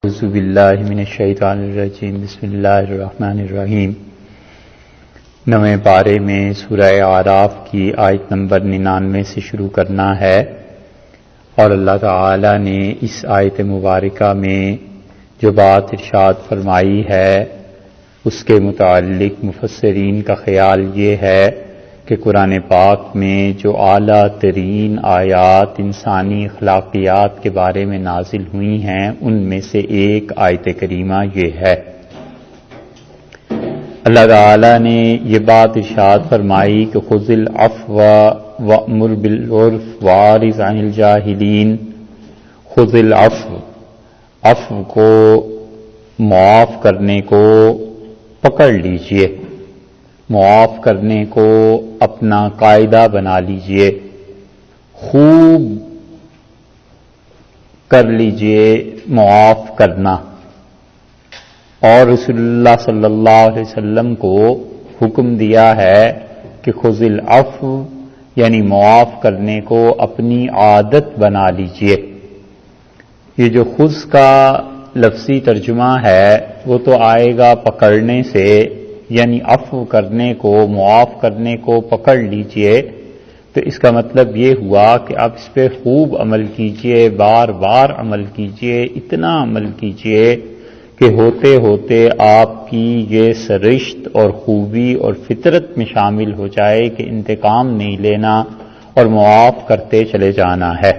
اعوذ باللہ من الشیطان الرجیم بسم اللہ الرحمن الرحیم۔ نویں پارے میں سورہ اعراف کی آیت نمبر 99 سے شروع کرنا ہے، اور اللہ تعالی نے اس آیت مبارکہ میں جو بات ارشاد فرمائی ہے اس کے متعلق مفسرین کا خیال یہ ہے کہ قرآن پاک میں جو اعلیٰ ترین آیات انسانی اخلاقیات کے بارے میں نازل ہوئی ہیں ان میں سے ایک آیت کریمہ یہ ہے۔ اللہ تعالی نے یہ بات ارشاد فرمائی کہ خذ العفو وأمر بالعرف وأعرض عن الجاہلین۔ خذ العفو، عفو کو، معاف کرنے کو پکڑ لیجئے، معاف کرنے کو اپنا قاعدہ بنا لیجئے، خوب کر لیجئے معاف کرنا، اور رسول اللہ صلی اللہ علیہ وسلم کو حکم دیا ہے کہ خذ العفو یعنی معاف کرنے کو اپنی عادت بنا لیجئے۔ یہ جو خذ کا لفظی ترجمہ ہے وہ تو آئے گا پکڑنے سے، یعنی عفو کرنے کو، معاف کرنے کو پکڑ لیجئے، تو اس کا مطلب یہ ہوا کہ آپ اس پہ خوب عمل کیجئے، بار بار عمل کیجئے، اتنا عمل کیجئے کہ ہوتے ہوتے آپ کی یہ سرشت اور خوبی اور فطرت میں شامل ہو جائے کہ انتقام نہیں لینا اور معاف کرتے چلے جانا ہے۔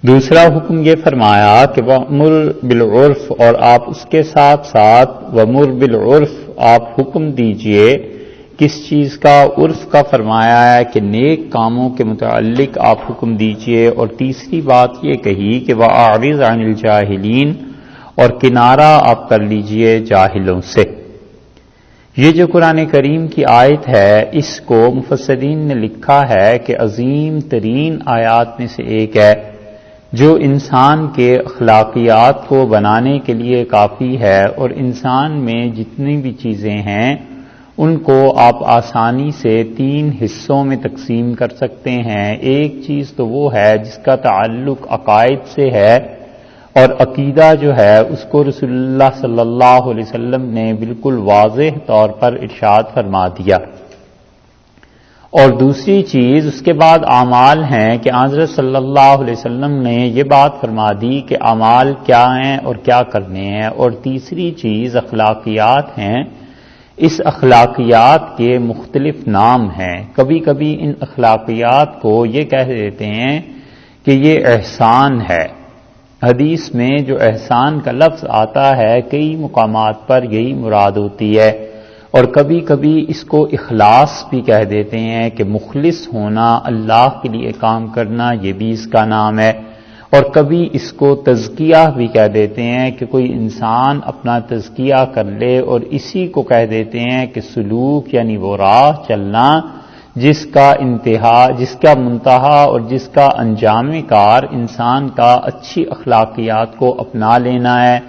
دوسرا حکم یہ فرمایا کہ وَأْمُرْ بِالْعُرْفِ، اور آپ اس کے ساتھ ساتھ وَأْمُرْ بِالْعُرْفِ آپ حکم دیجئے۔ کس چیز کا؟ عرف کا فرمایا ہے کہ نیک کاموں کے متعلق آپ حکم دیجئے، اور تیسری بات یہ کہی کہ وَأَعْرِضْ عَنِ الْجَاهِلِينَ، اور کنارہ آپ کر لیجئے جاہلوں سے۔ یہ جو قرآن کریم کی آیت ہے اس کو مفسرین نے لکھا ہے کہ عظیم ترین آیات میں سے ایک ہے جو انسان کے اخلاقیات کو بنانے کے لیے کافی ہے، اور انسان میں جتنی بھی چیزیں ہیں ان کو آپ آسانی سے 3 حصوں میں تقسیم کر سکتے ہیں۔ ایک چیز تو وہ ہے جس کا تعلق عقائد سے ہے، اور عقیدہ جو ہے اس کو رسول اللہ صلی اللہ علیہ وسلم نے بالکل واضح طور پر ارشاد فرما دیا، اور دوسری چیز اس کے بعد اعمال ہیں کہ حضرت صلی اللہ علیہ وسلم نے یہ بات فرما دی کہ اعمال کیا ہیں اور کیا کرنے ہیں، اور تیسری چیز اخلاقیات ہیں۔ اس اخلاقیات کے مختلف نام ہیں۔ کبھی کبھی ان اخلاقیات کو یہ کہہ دیتے ہیں کہ یہ احسان ہے۔ حدیث میں جو احسان کا لفظ آتا ہے کئی مقامات پر یہی مراد ہوتی ہے، اور کبھی کبھی اس کو اخلاص بھی کہہ دیتے ہیں کہ مخلص ہونا، اللہ کے لیے کام کرنا، یہ بھی اس کا نام ہے، اور کبھی اس کو تزکیہ بھی کہہ دیتے ہیں کہ کوئی انسان اپنا تزکیہ کر لے، اور اسی کو کہہ دیتے ہیں کہ سلوک یعنی وہ راہ چلنا جس کا انتہا، جس کا منتہا اور جس کا انجام کار انسان کا اچھی اخلاقیات کو اپنا لینا ہے۔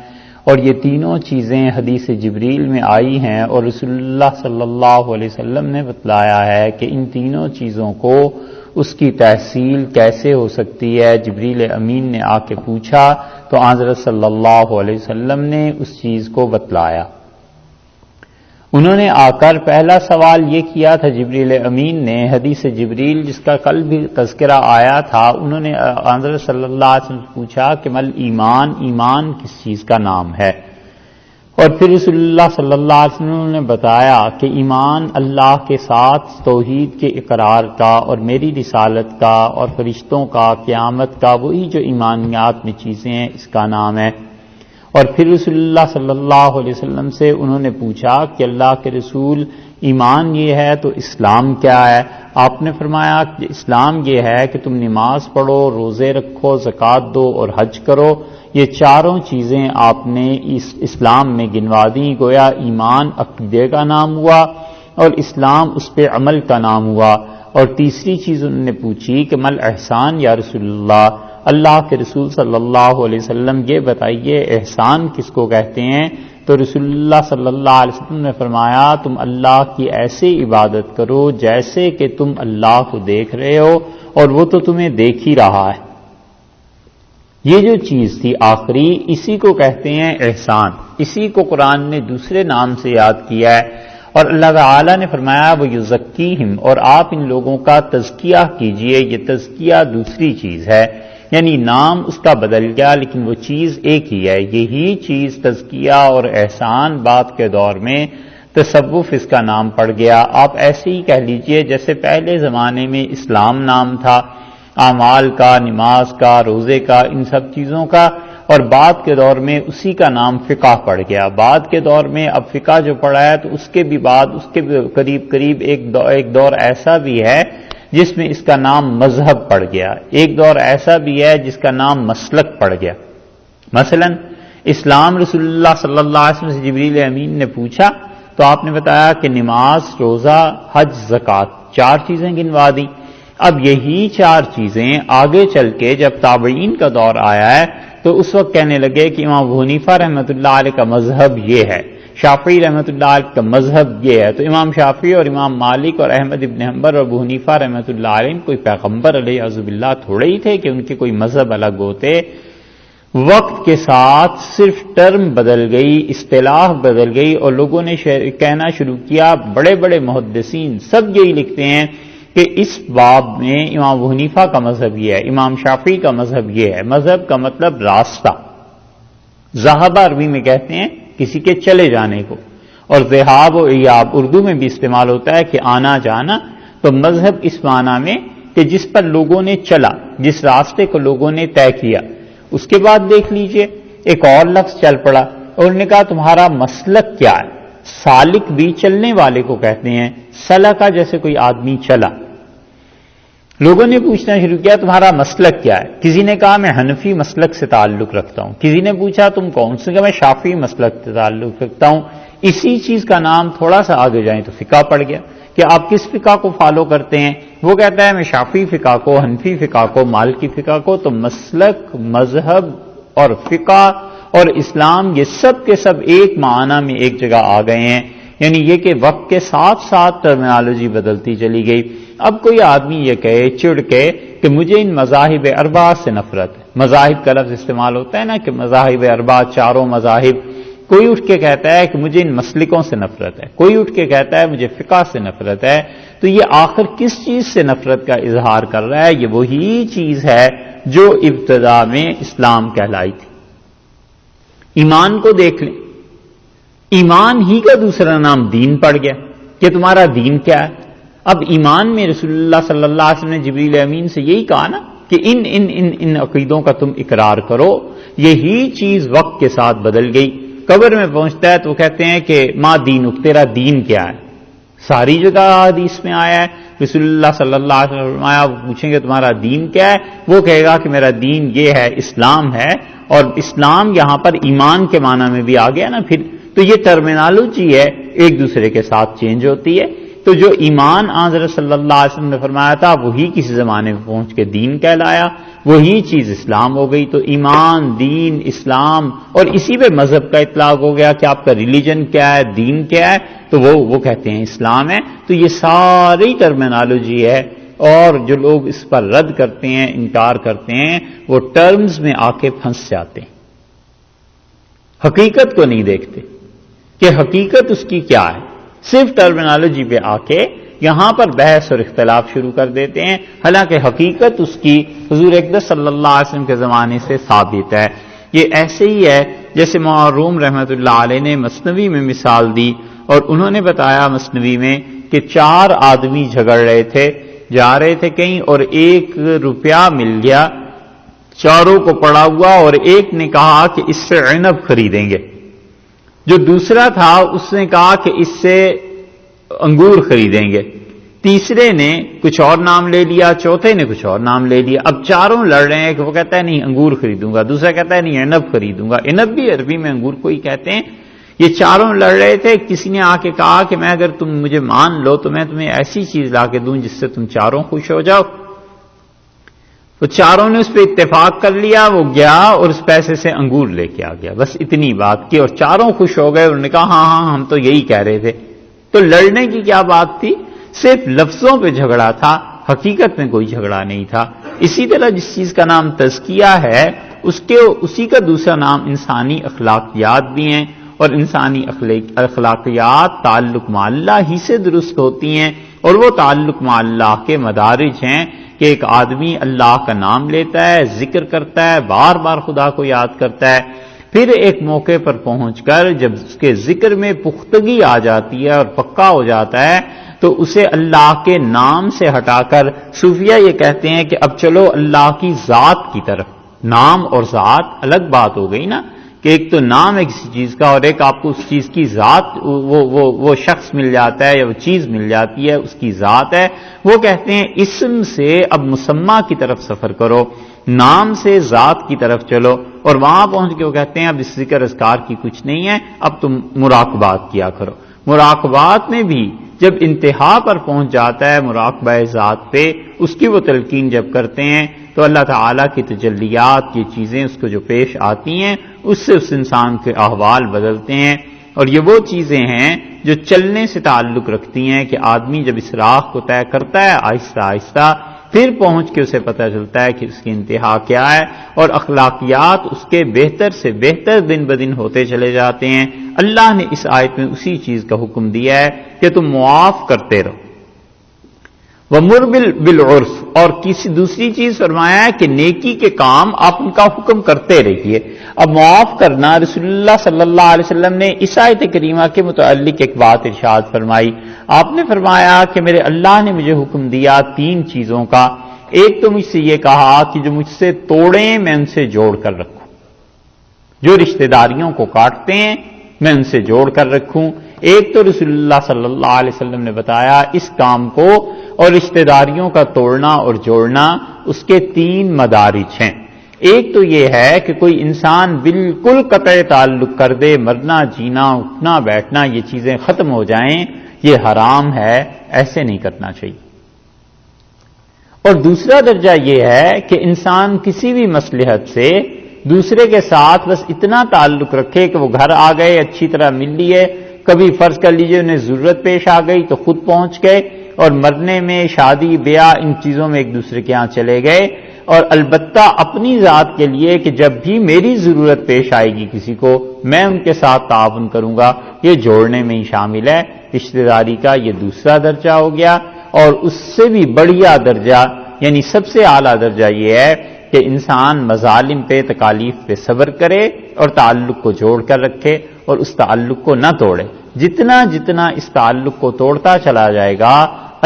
اور یہ تینوں چیزیں حدیث جبریل میں آئی ہیں، اور رسول اللہ صلی اللہ علیہ وسلم نے بتلایا ہے کہ ان تینوں چیزوں کو اس کی تحصیل کیسے ہو سکتی ہے۔ جبریل امین نے آ کے پوچھا تو حضرت صلی اللہ علیہ وسلم نے اس چیز کو بتلایا۔ انہوں نے آ کر پہلا سوال یہ کیا تھا جبریل امین نے، حدیث جبریل جس کا کل بھی تذکرہ آیا تھا، انہوں نے حضرت صلی اللہ علیہ وسلم سے پوچھا کہ مل ایمان، ایمان کس چیز کا نام ہے؟ اور پھر رسول اللہ صلی اللہ علیہ وسلم نے بتایا کہ ایمان اللہ کے ساتھ توحید کے اقرار کا، اور میری رسالت کا، اور فرشتوں کا، قیامت کا، وہی جو ایمانیات میں چیزیں ہیں اس کا نام ہے۔ اور پھر رسول اللہ صلی اللہ علیہ وسلم سے انہوں نے پوچھا کہ اللہ کے رسول ایمان یہ ہے تو اسلام کیا ہے؟ آپ نے فرمایا کہ اسلام یہ ہے کہ تم نماز پڑھو، روزے رکھو، زکوٰۃ دو اور حج کرو۔ یہ چاروں چیزیں آپ نے اس اسلام میں گنوا دیں، گویا ایمان عقیدے کا نام ہوا اور اسلام اس پہ عمل کا نام ہوا۔ اور تیسری چیز انہوں نے پوچھی کہ مل احسان یا رسول اللہ، اللہ کے رسول صلی اللہ علیہ وسلم یہ بتائیے احسان کس کو کہتے ہیں؟ تو رسول اللہ صلی اللہ علیہ وسلم نے فرمایا تم اللہ کی ایسی عبادت کرو جیسے کہ تم اللہ کو دیکھ رہے ہو اور وہ تو تمہیں دیکھ ہی رہا ہے۔ یہ جو چیز تھی آخری، اسی کو کہتے ہیں احسان، اسی کو قرآن نے دوسرے نام سے یاد کیا ہے، اور اللہ تعالیٰ نے فرمایا وَيُزَكِّيهِمْ، اور آپ ان لوگوں کا تزکیہ کیجئے۔ یہ تزکیہ دوسری چیز ہے، یعنی نام اس کا بدل گیا لیکن وہ چیز ایک ہی ہے۔ یہی چیز تزکیہ اور احسان بعد کے دور میں تصوف اس کا نام پڑ گیا۔ آپ ایسے ہی کہہ لیجئے جیسے پہلے زمانے میں اسلام نام تھا، اعمال کا، نماز کا، روزے کا، ان سب چیزوں کا، اور بعد کے دور میں اسی کا نام فقہ پڑ گیا۔ بعد کے دور میں اب فقہ جو پڑا ہے تو اس کے بھی بعد اس کے قریب ایک دور ایسا بھی ہے جس میں اس کا نام مذہب پڑ گیا، ایک دور ایسا بھی ہے جس کا نام مسلک پڑ گیا۔ مثلا اسلام رسول اللہ صلی اللہ علیہ وسلم سے جبریل امین نے پوچھا تو آپ نے بتایا کہ نماز، روزہ، حج، زکوٰۃ، 4 چیزیں گنوا دی۔ اب یہی 4 چیزیں آگے چل کے جب تابعین کا دور آیا ہے تو اس وقت کہنے لگے کہ امام ابو حنیفہ رحمۃ اللہ علیہ کا مذہب یہ ہے، شافعی رحمۃ اللہ علیہ کا مذہب یہ ہے، تو امام شافعی اور امام مالک اور احمد ابن حنبل اور ابو حنیفہ رحمۃ اللہ علیہ کوئی پیغمبر علیہ باللہ تھوڑے ہی تھے کہ ان کے کوئی مذہب الگ ہوتے۔ وقت کے ساتھ صرف ٹرم بدل گئی، اصطلاح بدل گئی، اور لوگوں نے کہنا شروع کیا، بڑے بڑے محدثین سب یہی لکھتے ہیں کہ اس باب میں امام ابو حنیفہ کا مذہب یہ ہے، امام شافعی کا مذہب یہ ہے۔ مذہب کا مطلب راستہ، ذہب عربی میں کہتے ہیں کسی کے چلے جانے کو، اور ذہاب و ایاب اردو میں بھی استعمال ہوتا ہے کہ آنا جانا۔ تو مذہب اس معنی میں کہ جس پر لوگوں نے چلا، جس راستے کو لوگوں نے طے کیا۔ اس کے بعد دیکھ لیجئے ایک اور لفظ چل پڑا اور انہوں نے کہا تمہارا مسلک کیا ہے۔ سالک بھی چلنے والے کو کہتے ہیں، سلکا جیسے کوئی آدمی چلا۔ لوگوں نے پوچھنا شروع کیا تمہارا مسلک کیا ہے؟ کسی نے کہا میں حنفی مسلک سے تعلق رکھتا ہوں، کسی نے پوچھا تم کون سے، کہ میں شافعی مسلک سے تعلق رکھتا ہوں۔ اسی چیز کا نام تھوڑا سا آگے جائیں تو فقہ پڑ گیا کہ آپ کس فقہ کو فالو کرتے ہیں۔ وہ کہتا ہے میں شافعی فقہ کو، حنفی فقہ کو، مالکی فقہ کو۔ تو مسلک، مذہب اور فقہ اور اسلام یہ سب کے سب ایک معنی میں ایک جگہ آ گئے ہیں، یعنی یہ کہ وقت کے ساتھ ساتھ ٹرمینالوجی بدلتی چلی گئی۔ اب کوئی آدمی یہ کہے چڑ کے کہ مجھے ان مذاہب اربعہ سے نفرت ہے، مذاہب کا لفظ استعمال ہوتا ہے نا کہ مذاہب اربعہ، 4 مذاہب۔ کوئی اٹھ کے کہتا ہے کہ مجھے ان مسلکوں سے نفرت ہے، کوئی اٹھ کے کہتا ہے مجھے فقہ سے نفرت ہے۔ تو یہ آخر کس چیز سے نفرت کا اظہار کر رہا ہے؟ یہ وہی چیز ہے جو ابتدا میں اسلام کہلائی تھی۔ ایمان کو دیکھ لیں، ایمان ہی کا دوسرا نام دین پڑ گیا کہ تمہارا دین کیا ہے۔ اب ایمان میں رسول اللہ صلی اللہ علیہ وسلم نے جبریل امین سے یہی کہا نا کہ ان عقیدوں کا تم اقرار کرو۔ یہی چیز وقت کے ساتھ بدل گئی۔ قبر میں پہنچتا ہے تو وہ کہتے ہیں کہ ما دینک، تیرا دین کیا ہے؟ ساری جگہ حدیث میں آیا ہے، رسول اللہ صلی اللہ علیہ وسلم آیا، وہ پوچھیں گے تمہارا دین کیا ہے؟ وہ کہے گا کہ میرا دین یہ ہے، اسلام ہے۔ اور اسلام یہاں پر ایمان کے معنی میں بھی آ گیا نا پھر، تو یہ ٹرمینالوجی ہے ایک دوسرے کے ساتھ چینج ہوتی ہے۔ تو جو ایمان حضرت صلی اللہ علیہ وسلم نے فرمایا تھا وہی کسی زمانے میں پہنچ کے دین کہلایا، وہی چیز اسلام ہو گئی۔ تو ایمان، دین، اسلام، اور اسی پہ مذہب کا اطلاق ہو گیا کہ آپ کا ریلیجن کیا ہے، دین کیا ہے، تو وہ کہتے ہیں اسلام ہے۔ تو یہ ساری ٹرمینالوجی ہے، اور جو لوگ اس پر رد کرتے ہیں، انکار کرتے ہیں، وہ ٹرمز میں آ کے پھنس جاتے ہیں، حقیقت کو نہیں دیکھتے کہ حقیقت اس کی کیا ہے، صرف ٹرمینالوجی پہ آ کے یہاں پر بحث اور اختلاف شروع کر دیتے ہیں، حالانکہ حقیقت اس کی حضور اقدس صلی اللہ علیہ وسلم کے زمانے سے ثابت ہے۔ یہ ایسے ہی ہے جیسے معروم رحمۃ اللہ علیہ نے مثنوی میں مثال دی، اور انہوں نے بتایا مثنوی میں کہ 4 آدمی جھگڑ رہے تھے، جا رہے تھے کہیں، اور 1 روپیہ مل گیا، چاروں کو پڑا ہوا، اور ایک نے کہا کہ اس سے عنب خریدیں گے، جو دوسرا تھا اس نے کہا کہ اس سے انگور خریدیں گے، تیسرے نے کچھ اور نام لے لیا، چوتھے نے کچھ اور نام لے لیا۔ اب چاروں لڑ رہے ہیں کہ وہ کہتا ہے نہیں انگور خریدوں گا، دوسرا کہتا ہے نہیں عنب خریدوں گا، عنب بھی عربی میں انگور کو ہی کہتے ہیں۔ یہ چاروں لڑ رہے تھے، کسی نے آ کے کہا کہ میں اگر تم مجھے مان لو تو میں تمہیں ایسی چیز لا کے دوں جس سے تم چاروں خوش ہو جاؤ۔ تو چاروں نے اس پہ اتفاق کر لیا، وہ گیا اور اس پیسے سے انگور لے کے آ گیا، بس اتنی بات کی، اور چاروں خوش ہو گئے۔ انہوں نے کہا ہاں ہاں ہم تو یہی کہہ رہے تھے۔ تو لڑنے کی کیا بات تھی؟ صرف لفظوں پہ جھگڑا تھا، حقیقت میں کوئی جھگڑا نہیں تھا۔ اسی طرح جس چیز کا نام تزکیہ ہے اسی کا دوسرا نام انسانی اخلاقیات بھی ہیں، اور انسانی اخلاقیات تعلق مع اللہ ہی سے درست ہوتی ہیں، اور وہ تعلق مع اللہ کے مدارج ہیں کہ ایک آدمی اللہ کا نام لیتا ہے، ذکر کرتا ہے، بار بار خدا کو یاد کرتا ہے، پھر ایک موقع پر پہنچ کر جب اس کے ذکر میں پختگی آ جاتی ہے اور پکا ہو جاتا ہے تو اسے اللہ کے نام سے ہٹا کر صوفیہ یہ کہتے ہیں کہ اب چلو اللہ کی ذات کی طرف۔ نام اور ذات الگ بات ہو گئی نا، کہ ایک تو نام ہے کسی چیز کا، اور ایک آپ کو اس چیز کی ذات وہ شخص مل جاتا ہے یا وہ چیز مل جاتی ہے، اس کی ذات ہے۔ وہ کہتے ہیں اسم سے اب مسمہ کی طرف سفر کرو، نام سے ذات کی طرف چلو، اور وہاں پہنچ کے وہ کہتے ہیں اب اس ذکر اذکار کی کچھ نہیں ہے، اب تم مراقبات کیا کرو۔ مراقبات میں بھی جب انتہا پر پہنچ جاتا ہے مراقبہ ذات پہ، اس کی وہ تلقین جب کرتے ہیں تو اللہ تعالیٰ کی تجلیات، یہ چیزیں اس کو جو پیش آتی ہیں اس سے اس انسان کے احوال بدلتے ہیں، اور یہ وہ چیزیں ہیں جو چلنے سے تعلق رکھتی ہیں کہ آدمی جب اس راہ کو طے کرتا ہے آہستہ آہستہ، پھر پہنچ کے اسے پتہ چلتا ہے کہ اس کی انتہا کیا ہے، اور اخلاقیات اس کے بہتر سے بہتر دن بدن ہوتے چلے جاتے ہیں۔ اللہ نے اس آیت میں اسی چیز کا حکم دیا ہے کہ تم معاف کرتے رہو۔ وَمُرْ بِالْعُرْفِ، اور کسی دوسری چیز فرمایا ہے کہ نیکی کے کام آپ ان کا حکم کرتے رہیے۔ اب معاف کرنا، رسول اللہ صلی اللہ علیہ وسلم نے اس آیت کریمہ کے متعلق ایک بات ارشاد فرمائی۔ آپ نے فرمایا کہ میرے اللہ نے مجھے حکم دیا 3 چیزوں کا۔ ایک تو مجھ سے یہ کہا کہ جو مجھ سے توڑیں میں ان سے جوڑ کر رکھوں، جو رشتہ داریوں کو کاٹتے ہیں میں ان سے جوڑ کر رکھوں۔ ایک تو رسول اللہ صلی اللہ علیہ وسلم نے بتایا اس کام کو، اور رشتہ داریوں کا توڑنا اور جوڑنا اس کے 3 مدارج ہیں۔ ایک تو یہ ہے کہ کوئی انسان بالکل قطع تعلق کر دے، مرنا جینا اٹھنا بیٹھنا یہ چیزیں ختم ہو جائیں، یہ حرام ہے، ایسے نہیں کرنا چاہیے۔ اور دوسرا درجہ یہ ہے کہ انسان کسی بھی مصلحت سے دوسرے کے ساتھ بس اتنا تعلق رکھے کہ وہ گھر آ گئے، اچھی طرح مل لیے، کبھی فرض کر لیجئے انہیں ضرورت پیش آ گئی تو خود پہنچ گئے، اور مرنے میں شادی بیاہ ان چیزوں میں ایک دوسرے کے ہاں چلے گئے، اور البتہ اپنی ذات کے لیے کہ جب بھی میری ضرورت پیش آئے گی کسی کو میں ان کے ساتھ تعاون کروں گا، یہ جوڑنے میں ہی شامل ہے۔ رشتہ داری کا یہ دوسرا درجہ ہو گیا، اور اس سے بھی بڑھیا درجہ یعنی سب سے اعلیٰ درجہ یہ ہے کہ انسان مظالم پہ تکالیف پہ صبر کرے اور تعلق کو جوڑ کر رکھے اور اس تعلق کو نہ توڑے۔ جتنا جتنا اس تعلق کو توڑتا چلا جائے گا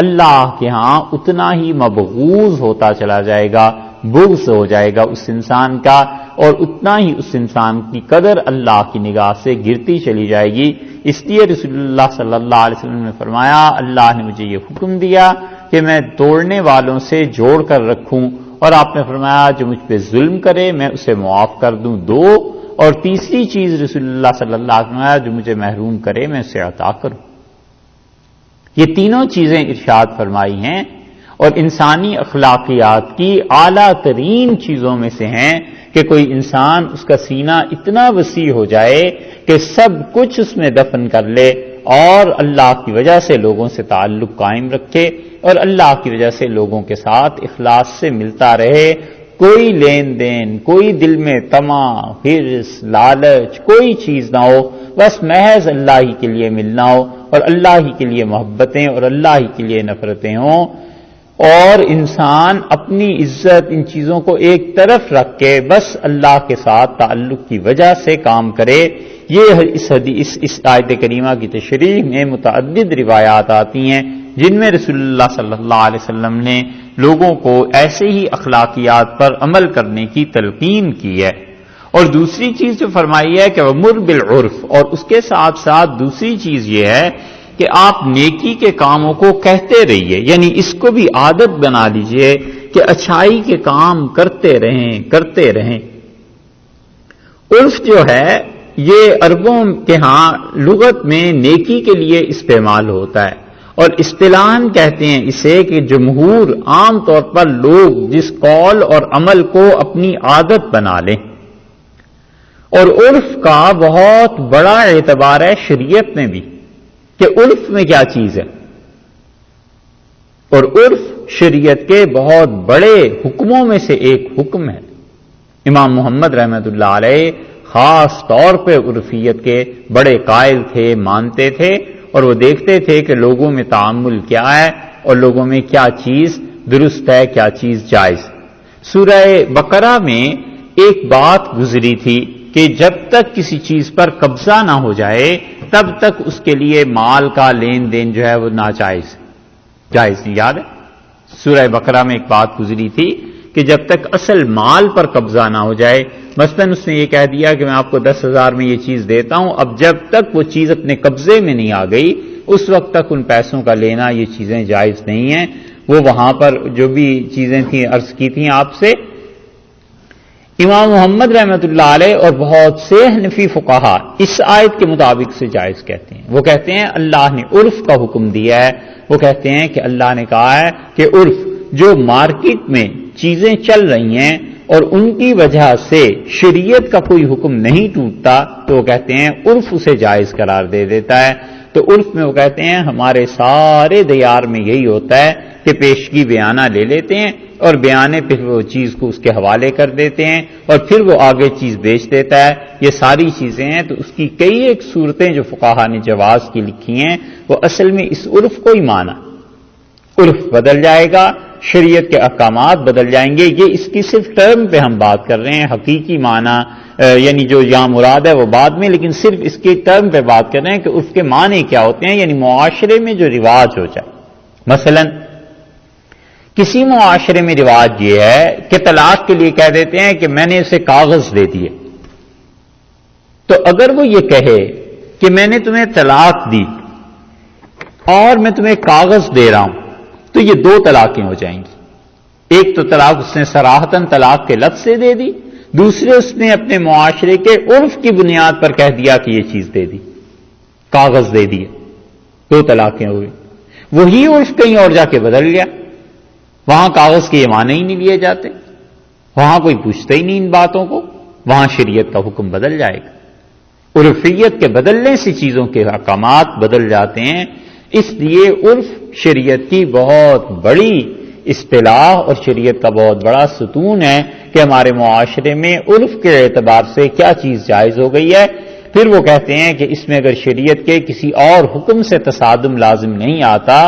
اللہ کے ہاں اتنا ہی مبغوض ہوتا چلا جائے گا، بغض ہو جائے گا اس انسان کا، اور اتنا ہی اس انسان کی قدر اللہ کی نگاہ سے گرتی چلی جائے گی۔ اس لیے رسول اللہ صلی اللہ علیہ وسلم نے فرمایا اللہ نے مجھے یہ حکم دیا کہ میں توڑنے والوں سے جوڑ کر رکھوں، اور آپ نے فرمایا جو مجھ پہ ظلم کرے میں اسے معاف کر دوں 2، اور تیسری چیز رسول اللہ صلی اللہ علیہ وسلم جو مجھے محروم کرے میں اسے عطا کروں۔ یہ تینوں چیزیں ارشاد فرمائی ہیں، اور انسانی اخلاقیات کی اعلیٰ ترین چیزوں میں سے ہیں کہ کوئی انسان اس کا سینہ اتنا وسیع ہو جائے کہ سب کچھ اس میں دفن کر لے اور اللہ کی وجہ سے لوگوں سے تعلق قائم رکھے اور اللہ کی وجہ سے لوگوں کے ساتھ اخلاص سے ملتا رہے، کوئی لین دین، کوئی دل میں طمع، حرص، لالچ، کوئی چیز نہ ہو، بس محض اللہ ہی کے لیے ملنا ہو اور اللہ ہی کے لیے محبتیں اور اللہ ہی کے لیے نفرتیں ہوں، اور انسان اپنی عزت ان چیزوں کو ایک طرف رکھ کے بس اللہ کے ساتھ تعلق کی وجہ سے کام کرے۔ یہ اس آیت کریمہ کی تشریح میں متعدد روایات آتی ہیں جن میں رسول اللہ صلی اللہ علیہ وسلم نے لوگوں کو ایسے ہی اخلاقیات پر عمل کرنے کی تلقین کی ہے۔ اور دوسری چیز جو فرمائی ہے کہ وَمُرْ بِالْعُرْفِ، اور اس کے ساتھ ساتھ دوسری چیز یہ ہے کہ آپ نیکی کے کاموں کو کہتے رہیے، یعنی اس کو بھی عادت بنا لیجئے کہ اچھائی کے کام کرتے رہیں۔ عرف جو ہے یہ عربوں کے ہاں لغت میں نیکی کے لیے استعمال ہوتا ہے، اور اصطلاحاً کہتے ہیں اسے کہ جمہور عام طور پر لوگ جس قول اور عمل کو اپنی عادت بنا لیں، اور عرف کا بہت بڑا اعتبار ہے شریعت میں بھی کہ عرف میں کیا چیز ہے، اور عرف شریعت کے بہت بڑے حکموں میں سے ایک حکم ہے۔ امام محمد رحمۃ اللہ علیہ خاص طور پہ عرفیت کے بڑے قائل تھے، مانتے تھے، اور وہ دیکھتے تھے کہ لوگوں میں تعامل کیا ہے اور لوگوں میں کیا چیز درست ہے، کیا چیز جائز۔ سورہ بقرہ میں ایک بات گزری تھی کہ جب تک کسی چیز پر قبضہ نہ ہو جائے تب تک اس کے لیے مال کا لین دین جو ہے وہ ناجائز، جائز نہیں۔ یاد ہے سورہ بقرہ میں ایک بات گزری تھی کہ جب تک اصل مال پر قبضہ نہ ہو جائے، مثلاً اس نے یہ کہہ دیا کہ میں آپ کو 10,000 میں یہ چیز دیتا ہوں، اب جب تک وہ چیز اپنے قبضے میں نہیں آ گئی اس وقت تک ان پیسوں کا لینا یہ چیزیں جائز نہیں ہیں۔ وہ وہاں پر جو بھی چیزیں تھیں عرض کی تھیں آپ سے، امام محمد رحمۃ اللہ علیہ اور بہت سے حنفی فقہا اس آیت کے مطابق سے جائز کہتے ہیں۔ وہ کہتے ہیں اللہ نے عرف کا حکم دیا ہے، وہ کہتے ہیں کہ اللہ نے کہا ہے کہ عرف جو مارکیٹ میں چیزیں چل رہی ہیں اور ان کی وجہ سے شریعت کا کوئی حکم نہیں ٹوٹتا تو وہ کہتے ہیں عرف اسے جائز قرار دے دیتا ہے۔ تو عرف میں وہ کہتے ہیں ہمارے سارے دیار میں یہی ہوتا ہے کہ پیشگی بیانہ لے لیتے ہیں اور بیانے پھر وہ چیز کو اس کے حوالے کر دیتے ہیں اور پھر وہ آگے چیز بیچ دیتا ہے۔ یہ ساری چیزیں ہیں، تو اس کی کئی ایک صورتیں جو فقہا نے جواز کی لکھی ہیں وہ اصل میں اس عرف کو ہی مانا۔ عرف بدل جائے گا، شریعت کے احکامات بدل جائیں گے، یہ اس کی صرف ٹرم پہ ہم بات کر رہے ہیں، حقیقی معنی یعنی جو یہاں مراد ہے وہ بعد میں، لیکن صرف اس کے ٹرم پہ بات کر رہے ہیں کہ عرف کے معنی کیا ہوتے ہیں، یعنی معاشرے میں جو رواج ہو جائے۔ مثلا کسی معاشرے میں رواج یہ ہے کہ طلاق کے لیے کہہ دیتے ہیں کہ میں نے اسے کاغذ دے دیے، تو اگر وہ یہ کہے کہ میں نے تمہیں طلاق دی اور میں تمہیں کاغذ دے رہا ہوں تو یہ دو طلاقیں ہو جائیں گی۔ ایک تو طلاق اس نے صراحتاً طلاق کے لفظ سے دے دی، دوسرے اس نے اپنے معاشرے کے عرف کی بنیاد پر کہہ دیا کہ یہ چیز دے دی، کاغذ دے دیے، دو طلاقیں ہوئی۔ وہی عرف کہیں اور جا کے بدل گیا، وہاں کاغذ کے یہ معنی ہی نہیں لیے جاتے، وہاں کوئی پوچھتا ہی نہیں ان باتوں کو، وہاں شریعت کا حکم بدل جائے گا۔ عرفیت کے بدلنے سے چیزوں کے احکامات بدل جاتے ہیں، اس لیے عرف شریعت کی بہت بڑی اصطلاح اور شریعت کا بہت بڑا ستون ہے کہ ہمارے معاشرے میں عرف کے اعتبار سے کیا چیز جائز ہو گئی ہے۔ پھر وہ کہتے ہیں کہ اس میں اگر شریعت کے کسی اور حکم سے تصادم لازم نہیں آتا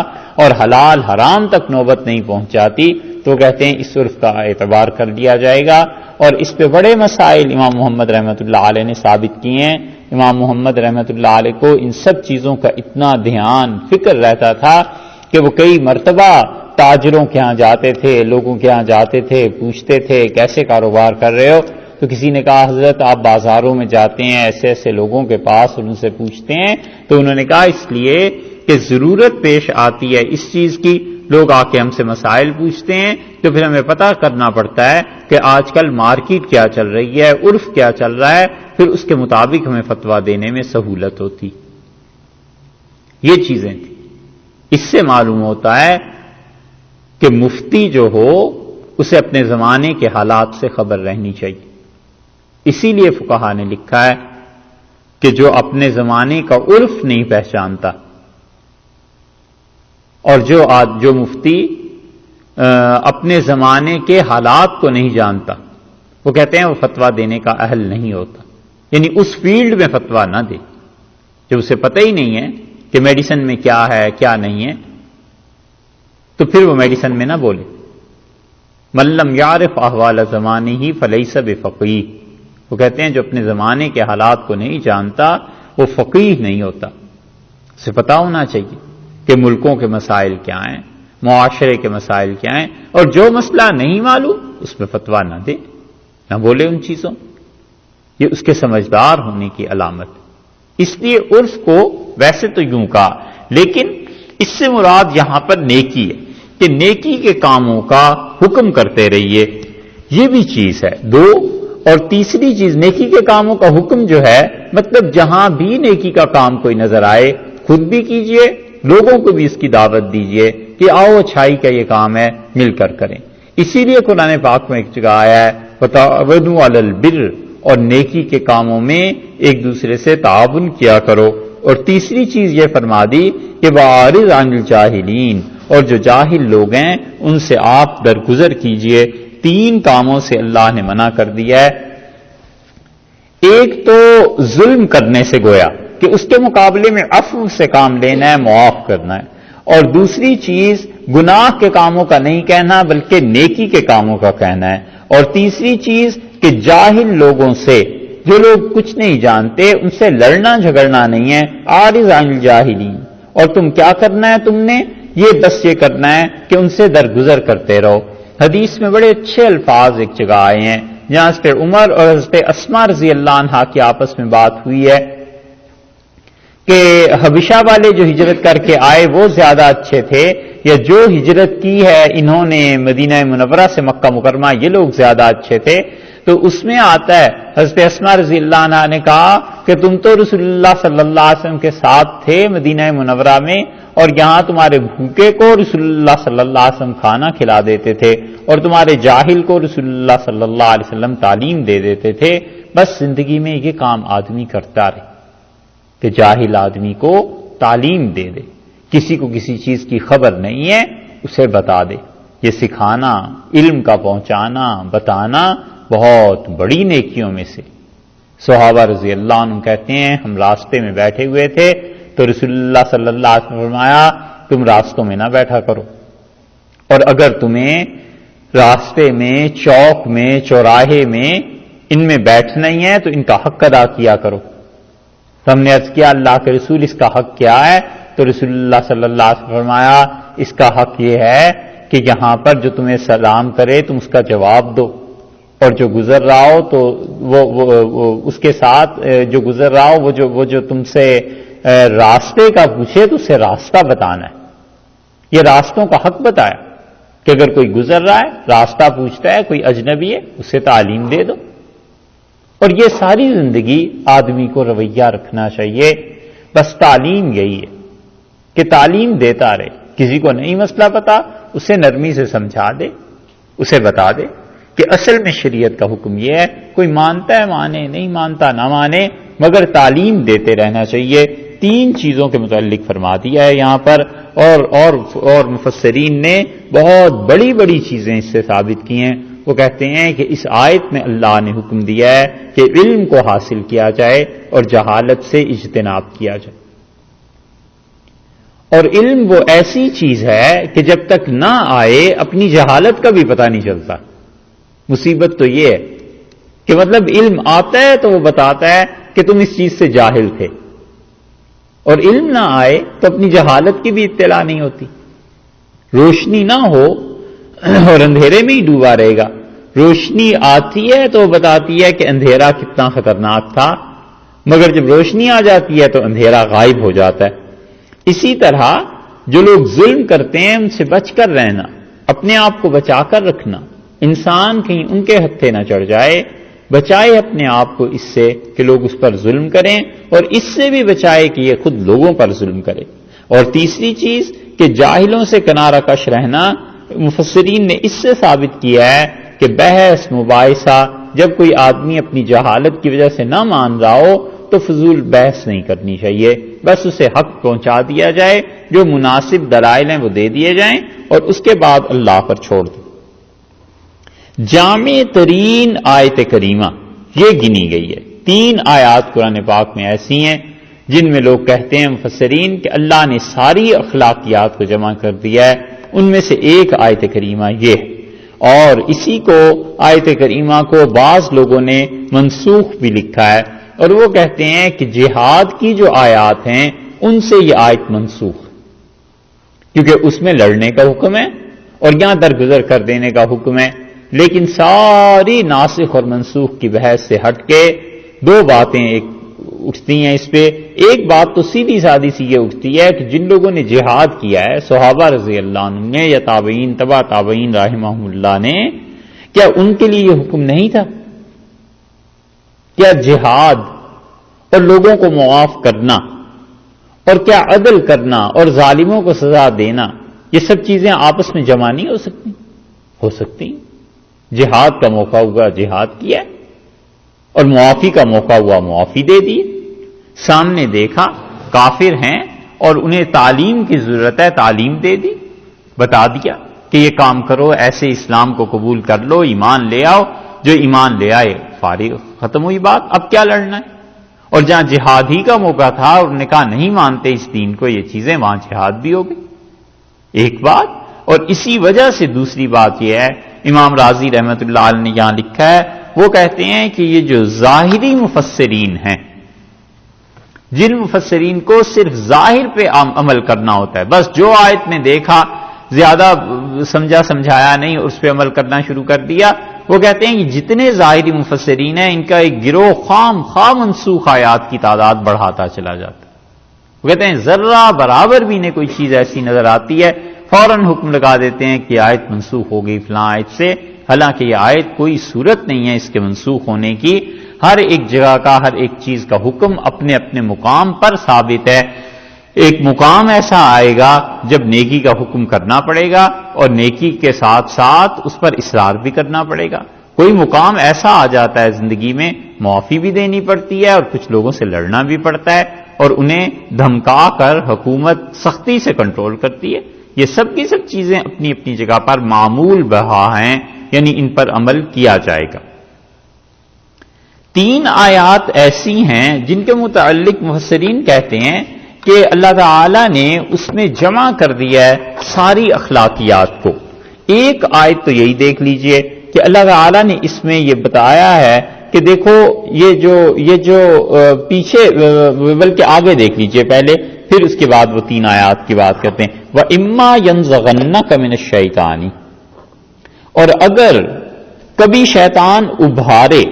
اور حلال حرام تک نوبت نہیں پہنچ جاتی تو وہ کہتے ہیں اس عرف کا اعتبار کر لیا جائے گا۔ اور اس پہ بڑے مسائل امام محمد رحمۃ اللہ علیہ نے ثابت کیے ہیں۔ امام محمد رحمۃ اللہ علیہ کو ان سب چیزوں کا اتنا دھیان فکر رہتا تھا کہ وہ کئی مرتبہ تاجروں کے ہاں جاتے تھے، لوگوں کے ہاں جاتے تھے، پوچھتے تھے کیسے کاروبار کر رہے ہو، تو کسی نے کہا حضرت آپ بازاروں میں جاتے ہیں ایسے ایسے لوگوں کے پاس اور ان سے پوچھتے ہیں، تو انہوں نے کہا اس لیے کہ ضرورت پیش آتی ہے اس چیز کی، لوگ آ کے ہم سے مسائل پوچھتے ہیں تو پھر ہمیں پتہ کرنا پڑتا ہے کہ آج کل مارکیٹ کیا چل رہی ہے، عرف کیا چل رہا ہے، پھر اس کے مطابق ہمیں فتویٰ دینے میں سہولت ہوتی۔ یہ چیزیں تھیں۔ اس سے معلوم ہوتا ہے کہ مفتی جو ہو اسے اپنے زمانے کے حالات سے خبر رہنی چاہیے۔ اسی لیے فقہا نے لکھا ہے کہ جو اپنے زمانے کا عرف نہیں پہچانتا اور جو مفتی اپنے زمانے کے حالات کو نہیں جانتا، وہ کہتے ہیں وہ فتویٰ دینے کا اہل نہیں ہوتا، یعنی اس فیلڈ میں فتویٰ نہ دے جب اسے پتہ ہی نہیں ہے کہ میڈیسن میں کیا ہے کیا نہیں ہے، تو پھر وہ میڈیسن میں نہ بولے۔ من لم یعرف احوال زمانہ فلیس بفقیہ، وہ کہتے ہیں جو اپنے زمانے کے حالات کو نہیں جانتا وہ فقیہ نہیں ہوتا۔ اسے پتہ ہونا چاہیے کہ ملکوں کے مسائل کیا ہیں، معاشرے کے مسائل کیا ہیں، اور جو مسئلہ نہیں معلوم اس میں فتویٰ نہ دے، نہ بولے ان چیزوں، یہ اس کے سمجھدار ہونے کی علامت۔ اس لیے عرف کو ویسے تو یوں کہا، لیکن اس سے مراد یہاں پر نیکی ہے کہ نیکی کے کاموں کا حکم کرتے رہیے، یہ بھی چیز ہے دو۔ اور تیسری چیز نیکی کے کاموں کا حکم جو ہے مطلب جہاں بھی نیکی کا کام کوئی نظر آئے خود بھی کیجئے، لوگوں کو بھی اس کی دعوت دیجئے کہ آؤ اچھائی کا یہ کام ہے مل کر کریں۔ اسی لیے قرآن پاک میں ایک جگہ آیا ہے وَتَعَاوَنُوا عَلَى الْبِرِّ، اور نیکی کے کاموں میں ایک دوسرے سے تعاون کیا کرو۔ اور تیسری چیز یہ فرما دی کہ وَأَعْرِضْ عَنِ الْجَاهِلِينَ، اور جو جاہل لوگ ہیں ان سے آپ درگزر کیجئے۔ 3 کاموں سے اللہ نے منع کر دیا ہے. ایک تو ظلم کرنے سے گویا کہ اس کے مقابلے میں عفو سے کام لینا ہے، معاف کرنا ہے. اور دوسری چیز گناہ کے کاموں کا نہیں کہنا بلکہ نیکی کے کاموں کا کہنا ہے. اور تیسری چیز کہ جاہل لوگوں سے، جو لوگ کچھ نہیں جانتے، ان سے لڑنا جھگڑنا نہیں ہے. عارض عن الجاہلین. اور تم کیا کرنا ہے، تم نے بس یہ کرنا ہے کہ ان سے درگزر کرتے رہو. حدیث میں بڑے اچھے الفاظ ایک جگہ آئے ہیں جہاں حضرت عمر اور حضرت اسماء رضی اللہ عنہا کی آپس میں بات ہوئی ہے کہ حبشہ والے جو ہجرت کر کے آئے وہ زیادہ اچھے تھے یا جو ہجرت کی ہے انہوں نے مدینہ منورہ سے مکہ مکرمہ، یہ لوگ زیادہ اچھے تھے. تو اس میں آتا ہے حضرت اسماء رضی اللہ عنہا نے کہا کہ تم تو رسول اللہ صلی اللہ علیہ وسلم کے ساتھ تھے مدینہ منورہ میں، اور یہاں تمہارے بھوکے کو رسول اللہ صلی اللہ علیہ وسلم کھانا کھلا دیتے تھے اور تمہارے جاہل کو رسول اللہ صلی اللہ علیہ وسلم تعلیم دے دیتے تھے. بس زندگی میں یہ کام آدمی کرتا رہے کہ جاہل آدمی کو تعلیم دے دے، کسی کو کسی چیز کی خبر نہیں ہے اسے بتا دے. یہ سکھانا، علم کا پہنچانا، بتانا بہت بڑی نیکیوں میں سے. صحابہ رضی اللہ عنہ کہتے ہیں ہم راستے میں بیٹھے ہوئے تھے تو رسول اللہ صلی اللہ علیہ وسلم نے فرمایا تم راستوں میں نہ بیٹھا کرو، اور اگر تمہیں راستے میں، چوک میں، چوراہے میں ان میں بیٹھنا ہی ہے تو ان کا حق ادا کیا کرو. تو ہم نے عرض کیا اللہ کے رسول اس کا حق کیا ہے؟ تو رسول اللہ صلی اللہ علیہ وسلم نے فرمایا اس کا حق یہ ہے کہ یہاں پر جو تمہیں سلام کرے تم اس کا جواب دو، اور جو گزر رہا ہو تو وہ اس کے ساتھ جو گزر رہا ہو وہ جو تم سے راستے کا پوچھے تو اسے راستہ بتانا ہے. یہ راستوں کا حق بتایا کہ اگر کوئی گزر رہا ہے راستہ پوچھتا ہے، کوئی اجنبی ہے، اسے تعلیم دے دو. اور یہ ساری زندگی آدمی کو رویہ رکھنا چاہیے. بس تعلیم یہی ہے کہ تعلیم دیتا رہے، کسی کو نہیں مسئلہ پتا اسے نرمی سے سمجھا دے، اسے بتا دے کہ اصل میں شریعت کا حکم یہ ہے. کوئی مانتا ہے مانے، نہیں مانتا نہ مانے، مگر تعلیم دیتے رہنا چاہیے. 3 چیزوں کے متعلق فرما دیا ہے یہاں پر، اور مفسرین نے بہت بڑی بڑی چیزیں اس سے ثابت کی ہیں. وہ کہتے ہیں کہ اس آیت میں اللہ نے حکم دیا ہے کہ علم کو حاصل کیا جائے اور جہالت سے اجتناب کیا جائے. اور علم وہ ایسی چیز ہے کہ جب تک نہ آئے اپنی جہالت کا بھی پتہ نہیں چلتا. مصیبت تو یہ ہے کہ مطلب علم آتا ہے تو وہ بتاتا ہے کہ تم اس چیز سے جاہل تھے، اور علم نہ آئے تو اپنی جہالت کی بھی اطلاع نہیں ہوتی. روشنی نہ ہو اور اندھیرے میں ہی ڈوبا رہے گا. روشنی آتی ہے تو وہ بتاتی ہے کہ اندھیرا کتنا خطرناک تھا، مگر جب روشنی آ جاتی ہے تو اندھیرا غائب ہو جاتا ہے. اسی طرح جو لوگ ظلم کرتے ہیں ان سے بچ کر رہنا، اپنے آپ کو بچا کر رکھنا، انسان کہیں ان کے ہتھے نہ چڑھ جائے، بچائے اپنے آپ کو اس سے کہ لوگ اس پر ظلم کریں، اور اس سے بھی بچائے کہ یہ خود لوگوں پر ظلم کرے. اور تیسری چیز کہ جاہلوں سے کنارہ کش رہنا، مفسرین نے اس سے ثابت کیا ہے کہ بحث مباحثہ جب کوئی آدمی اپنی جہالت کی وجہ سے نہ مان رہا ہو تو فضول بحث نہیں کرنی چاہیے. بس اسے حق پہنچا دیا جائے، جو مناسب دلائل ہیں وہ دے دیے جائیں، اور اس کے بعد اللہ پر چھوڑ دیں. جامع ترین آیت کریمہ یہ گنی گئی ہے. 3 آیات قرآن پاک میں ایسی ہیں جن میں لوگ کہتے ہیں مفسرین کہ اللہ نے ساری اخلاقیات کو جمع کر دیا ہے. ان میں سے ایک آیت کریمہ یہ ہے، اور اسی کو آیت کریمہ کو بعض لوگوں نے منسوخ بھی لکھا ہے، اور وہ کہتے ہیں کہ جہاد کی جو آیات ہیں ان سے یہ آیت منسوخ، کیونکہ اس میں لڑنے کا حکم ہے اور یہاں درگزر کر دینے کا حکم ہے. لیکن ساری ناسخ اور منسوخ کی بحث سے ہٹ کے 2 باتیں ایک اٹھتی ہیں اس پہ. ایک بات تو سیدھی سادی سی یہ اٹھتی ہے کہ جن لوگوں نے جہاد کیا ہے، صحابہ رضی اللہ عنہ نے یا تابعین، تبع تابعین رحمہم اللہ نے، کیا ان کے لیے یہ حکم نہیں تھا؟ کیا جہاد اور لوگوں کو معاف کرنا اور کیا عدل کرنا اور ظالموں کو سزا دینا، یہ سب چیزیں آپس میں جمع نہیں ہو سکتی؟ ہو سکتی. جہاد کا موقع ہوا جہاد کیا، اور معافی کا موقع ہوا معافی دے دی. سامنے دیکھا کافر ہیں اور انہیں تعلیم کی ضرورت ہے، تعلیم دے دی، بتا دیا کہ کہ یہ کام کرو، ایسے اسلام کو قبول کر لو، ایمان لے آؤ، جو ایمان لے آئے فارغ، ختم ہوئی بات، اب کیا لڑنا ہے؟ اور جہاں جہاد ہی کا موقع تھا اور انہوں نے کہا نہیں مانتے اس دین کو، یہ چیزیں، وہاں جہاد بھی ہو گئی، ایک بات۔ اور اسی وجہ سے دوسری بات یہ ہے، امام رازی رحمت اللہ علیہ نے یہاں لکھا ہے، وہ کہتے ہیں کہ یہ جو ظاہری مفسرین ہیں، جن مفسرین کو صرف ظاہر پہ عمل کرنا ہوتا ہے، بس جو آیت میں دیکھا زیادہ سمجھایا نہیں، اس پہ عمل کرنا شروع کر دیا، وہ کہتے ہیں کہ جتنے ظاہری مفسرین ہیں ان کا ایک گروہ خواہ منسوخ آیات کی تعداد بڑھاتا چلا جاتا ہے۔ وہ کہتے ہیں ذرہ برابر بھی نہیں کوئی چیز ایسی نظر آتی ہے، فوراً حکم لگا دیتے ہیں کہ آیت منسوخ ہو گئی فلاں آیت سے، حالانکہ یہ آیت کوئی صورت نہیں ہے اس کے منسوخ ہونے کی۔ ہر ایک جگہ کا، ہر ایک چیز کا حکم اپنے اپنے مقام پر ثابت ہے۔ ایک مقام ایسا آئے گا جب نیکی کا حکم کرنا پڑے گا اور نیکی کے ساتھ ساتھ اس پر اصرار بھی کرنا پڑے گا۔ کوئی مقام ایسا آ جاتا ہے زندگی میں، معافی بھی دینی پڑتی ہے اور کچھ لوگوں سے لڑنا بھی پڑتا ہے اور انہیں دھمکا کر حکومت سختی سے کنٹرول کرتی ہے۔ یہ سب کی سب چیزیں اپنی اپنی جگہ پر معمول بہا ہیں، یعنی ان پر عمل کیا جائے گا۔ 3 آیات ایسی ہیں جن کے متعلق مفسرین کہتے ہیں کہ اللہ تعالی نے اس میں جمع کر دیا ہے ساری اخلاقیات کو۔ ایک آیت تو یہی دیکھ لیجئے کہ اللہ تعالی نے اس میں یہ بتایا ہے کہ دیکھو یہ جو پیچھے، بلکہ آگے دیکھ لیجئے پہلے، پھر اس کے بعد وہ 3 آیات کی بات کرتے ہیں۔ وَإِمَّا يَنزَغَنَّكَ مِنَ الشَّيْطَانِ، اور اگر کبھی شیطان ابھارے،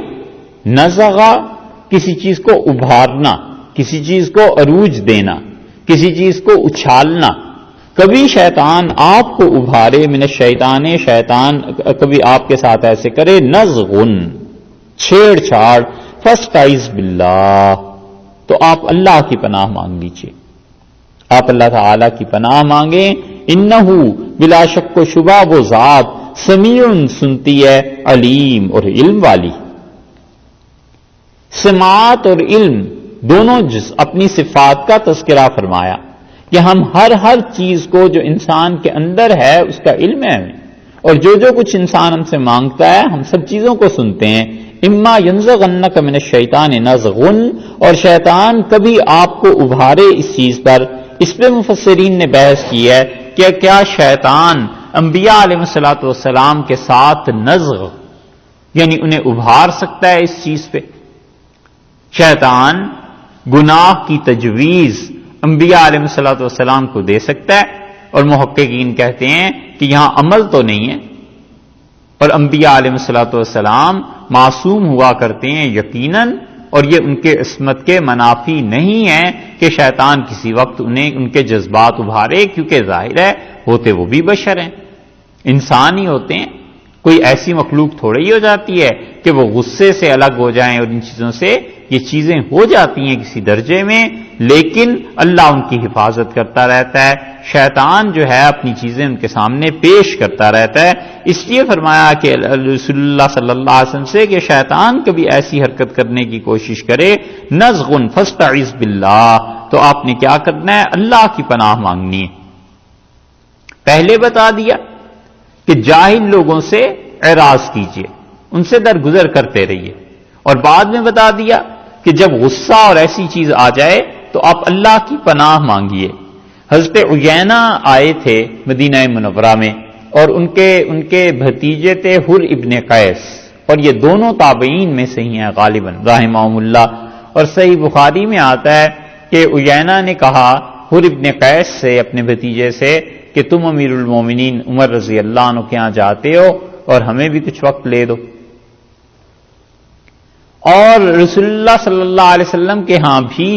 نزغا کسی چیز کو ابھارنا، کسی چیز کو عروج دینا، کسی چیز کو اچھالنا، کبھی شیطان آپ کو ابھارے، من الشیطان، شیطان کبھی آپ کے ساتھ ایسے کرے، نزغن چھیڑ چھاڑ، فاستعذ باللہ، تو آپ اللہ کی پناہ مانگ لیجیے، آپ اللہ تعالی کی پناہ مانگیں۔ انہو بلا شک و شبہ وہ ذات، سمیع سنتی ہے، علیم اور علم والی۔ سماعت اور علم دونوں اپنی صفات کا تذکرہ فرمایا کہ ہم ہر چیز کو جو انسان کے اندر ہے اس کا علم ہے ہمیں، اور جو کچھ انسان ہم سے مانگتا ہے ہم سب چیزوں کو سنتے ہیں۔ اما ینزغنک من الشیطان نزغن، اور شیطان کبھی آپ کو ابھارے اس چیز پر، اس پہ مفسرین نے بحث کی ہے کہ کیا شیطان انبیاء علیہ الصلوۃ والسلام کے ساتھ نزغ یعنی انہیں ابھار سکتا ہے اس چیز پہ؟ شیطان گناہ کی تجویز انبیاء علیہ الصلوۃ والسلام کو دے سکتا ہے، اور محققین کہتے ہیں کہ یہاں عمل تو نہیں ہے، اور انبیاء علیہ الصلوۃ والسلام معصوم ہوا کرتے ہیں یقیناً، اور یہ ان کے عصمت کے منافی نہیں ہے کہ شیطان کسی وقت انہیں ان کے جذبات ابھارے، کیونکہ ظاہر ہے ہوتے وہ بھی بشر ہیں، انسان ہی ہوتے ہیں، کوئی ایسی مخلوق تھوڑی ہی ہو جاتی ہے کہ وہ غصے سے الگ ہو جائیں، اور ان چیزوں سے یہ چیزیں ہو جاتی ہیں کسی درجے میں، لیکن اللہ ان کی حفاظت کرتا رہتا ہے، شیطان جو ہے اپنی چیزیں ان کے سامنے پیش کرتا رہتا ہے۔ اس لیے فرمایا کہ رسول اللہ صلی اللہ علیہ وسلم سے کہ شیطان کبھی ایسی حرکت کرنے کی کوشش کرے، نزغن فاستعذ باللہ، تو آپ نے کیا کرنا ہے؟ اللہ کی پناہ مانگنی ہے۔ پہلے بتا دیا کہ جاہل لوگوں سے اعراض کیجیے، ان سے درگزر کرتے رہیے، اور بعد میں بتا دیا کہ جب غصہ اور ایسی چیز آ جائے تو آپ اللہ کی پناہ مانگیے۔ حضرت عیینہ آئے تھے مدینہ منورہ میں، اور ان کے بھتیجے تھے حر ابن قیس، اور یہ دونوں تابعین میں سے ہی ہیں غالباً رحمہم اللہ، اور صحیح بخاری میں آتا ہے کہ عیینہ نے کہا حر ابن قیس سے، اپنے بھتیجے سے، کہ تم امیر المومنین عمر رضی اللہ عنہ کے ہاں جاتے ہو اور ہمیں بھی کچھ وقت لے دو، اور رسول اللہ صلی اللہ علیہ وسلم کے ہاں بھی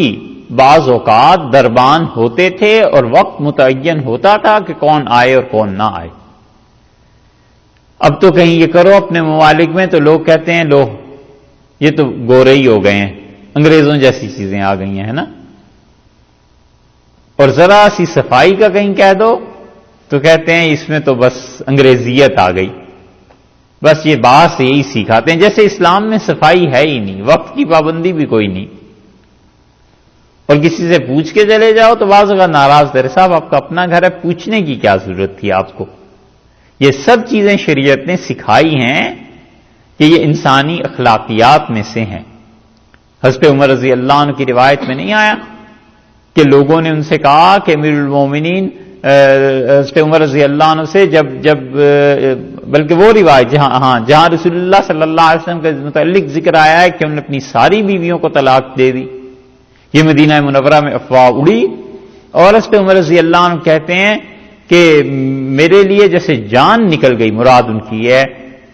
بعض اوقات دربان ہوتے تھے اور وقت متعین ہوتا تھا کہ کون آئے اور کون نہ آئے۔ اب تو کہیں یہ کرو اپنے ممالک میں تو لوگ کہتے ہیں لو یہ تو گورے ہی ہو گئے ہیں، انگریزوں جیسی چیزیں آ گئی ہیں، ہے نا، اور ذرا سی صفائی کا کہیں کہہ دو تو کہتے ہیں اس میں تو بس انگریزیت آ گئی، بس یہ بات سے یہی سکھاتے ہیں، جیسے اسلام میں صفائی ہے ہی نہیں، وقت کی پابندی بھی کوئی نہیں، اور کسی سے پوچھ کے چلے جاؤ تو بعض اوقات ناراض، تیرے صاحب آپ کا اپنا گھر ہے، پوچھنے کی کیا ضرورت تھی آپ کو؟ یہ سب چیزیں شریعت نے سکھائی ہیں کہ یہ انسانی اخلاقیات میں سے ہیں۔ حضرت عمر رضی اللہ عنہ کی روایت میں نہیں آیا کہ لوگوں نے ان سے کہا کہ امیر المومنین حضرت عمر رضی اللہ عنہ سے جب بلکہ وہ روایت جہاں رسول اللہ صلی اللہ علیہ وسلم کے متعلق ذکر آیا ہے کہ انہوں نے اپنی ساری بیویوں کو طلاق دے دی، یہ مدینہ منورہ میں افواہ اڑی، اور حضرت عمر رضی اللہ عنہ کہتے ہیں کہ میرے لیے جیسے جان نکل گئی، مراد ان کی ہے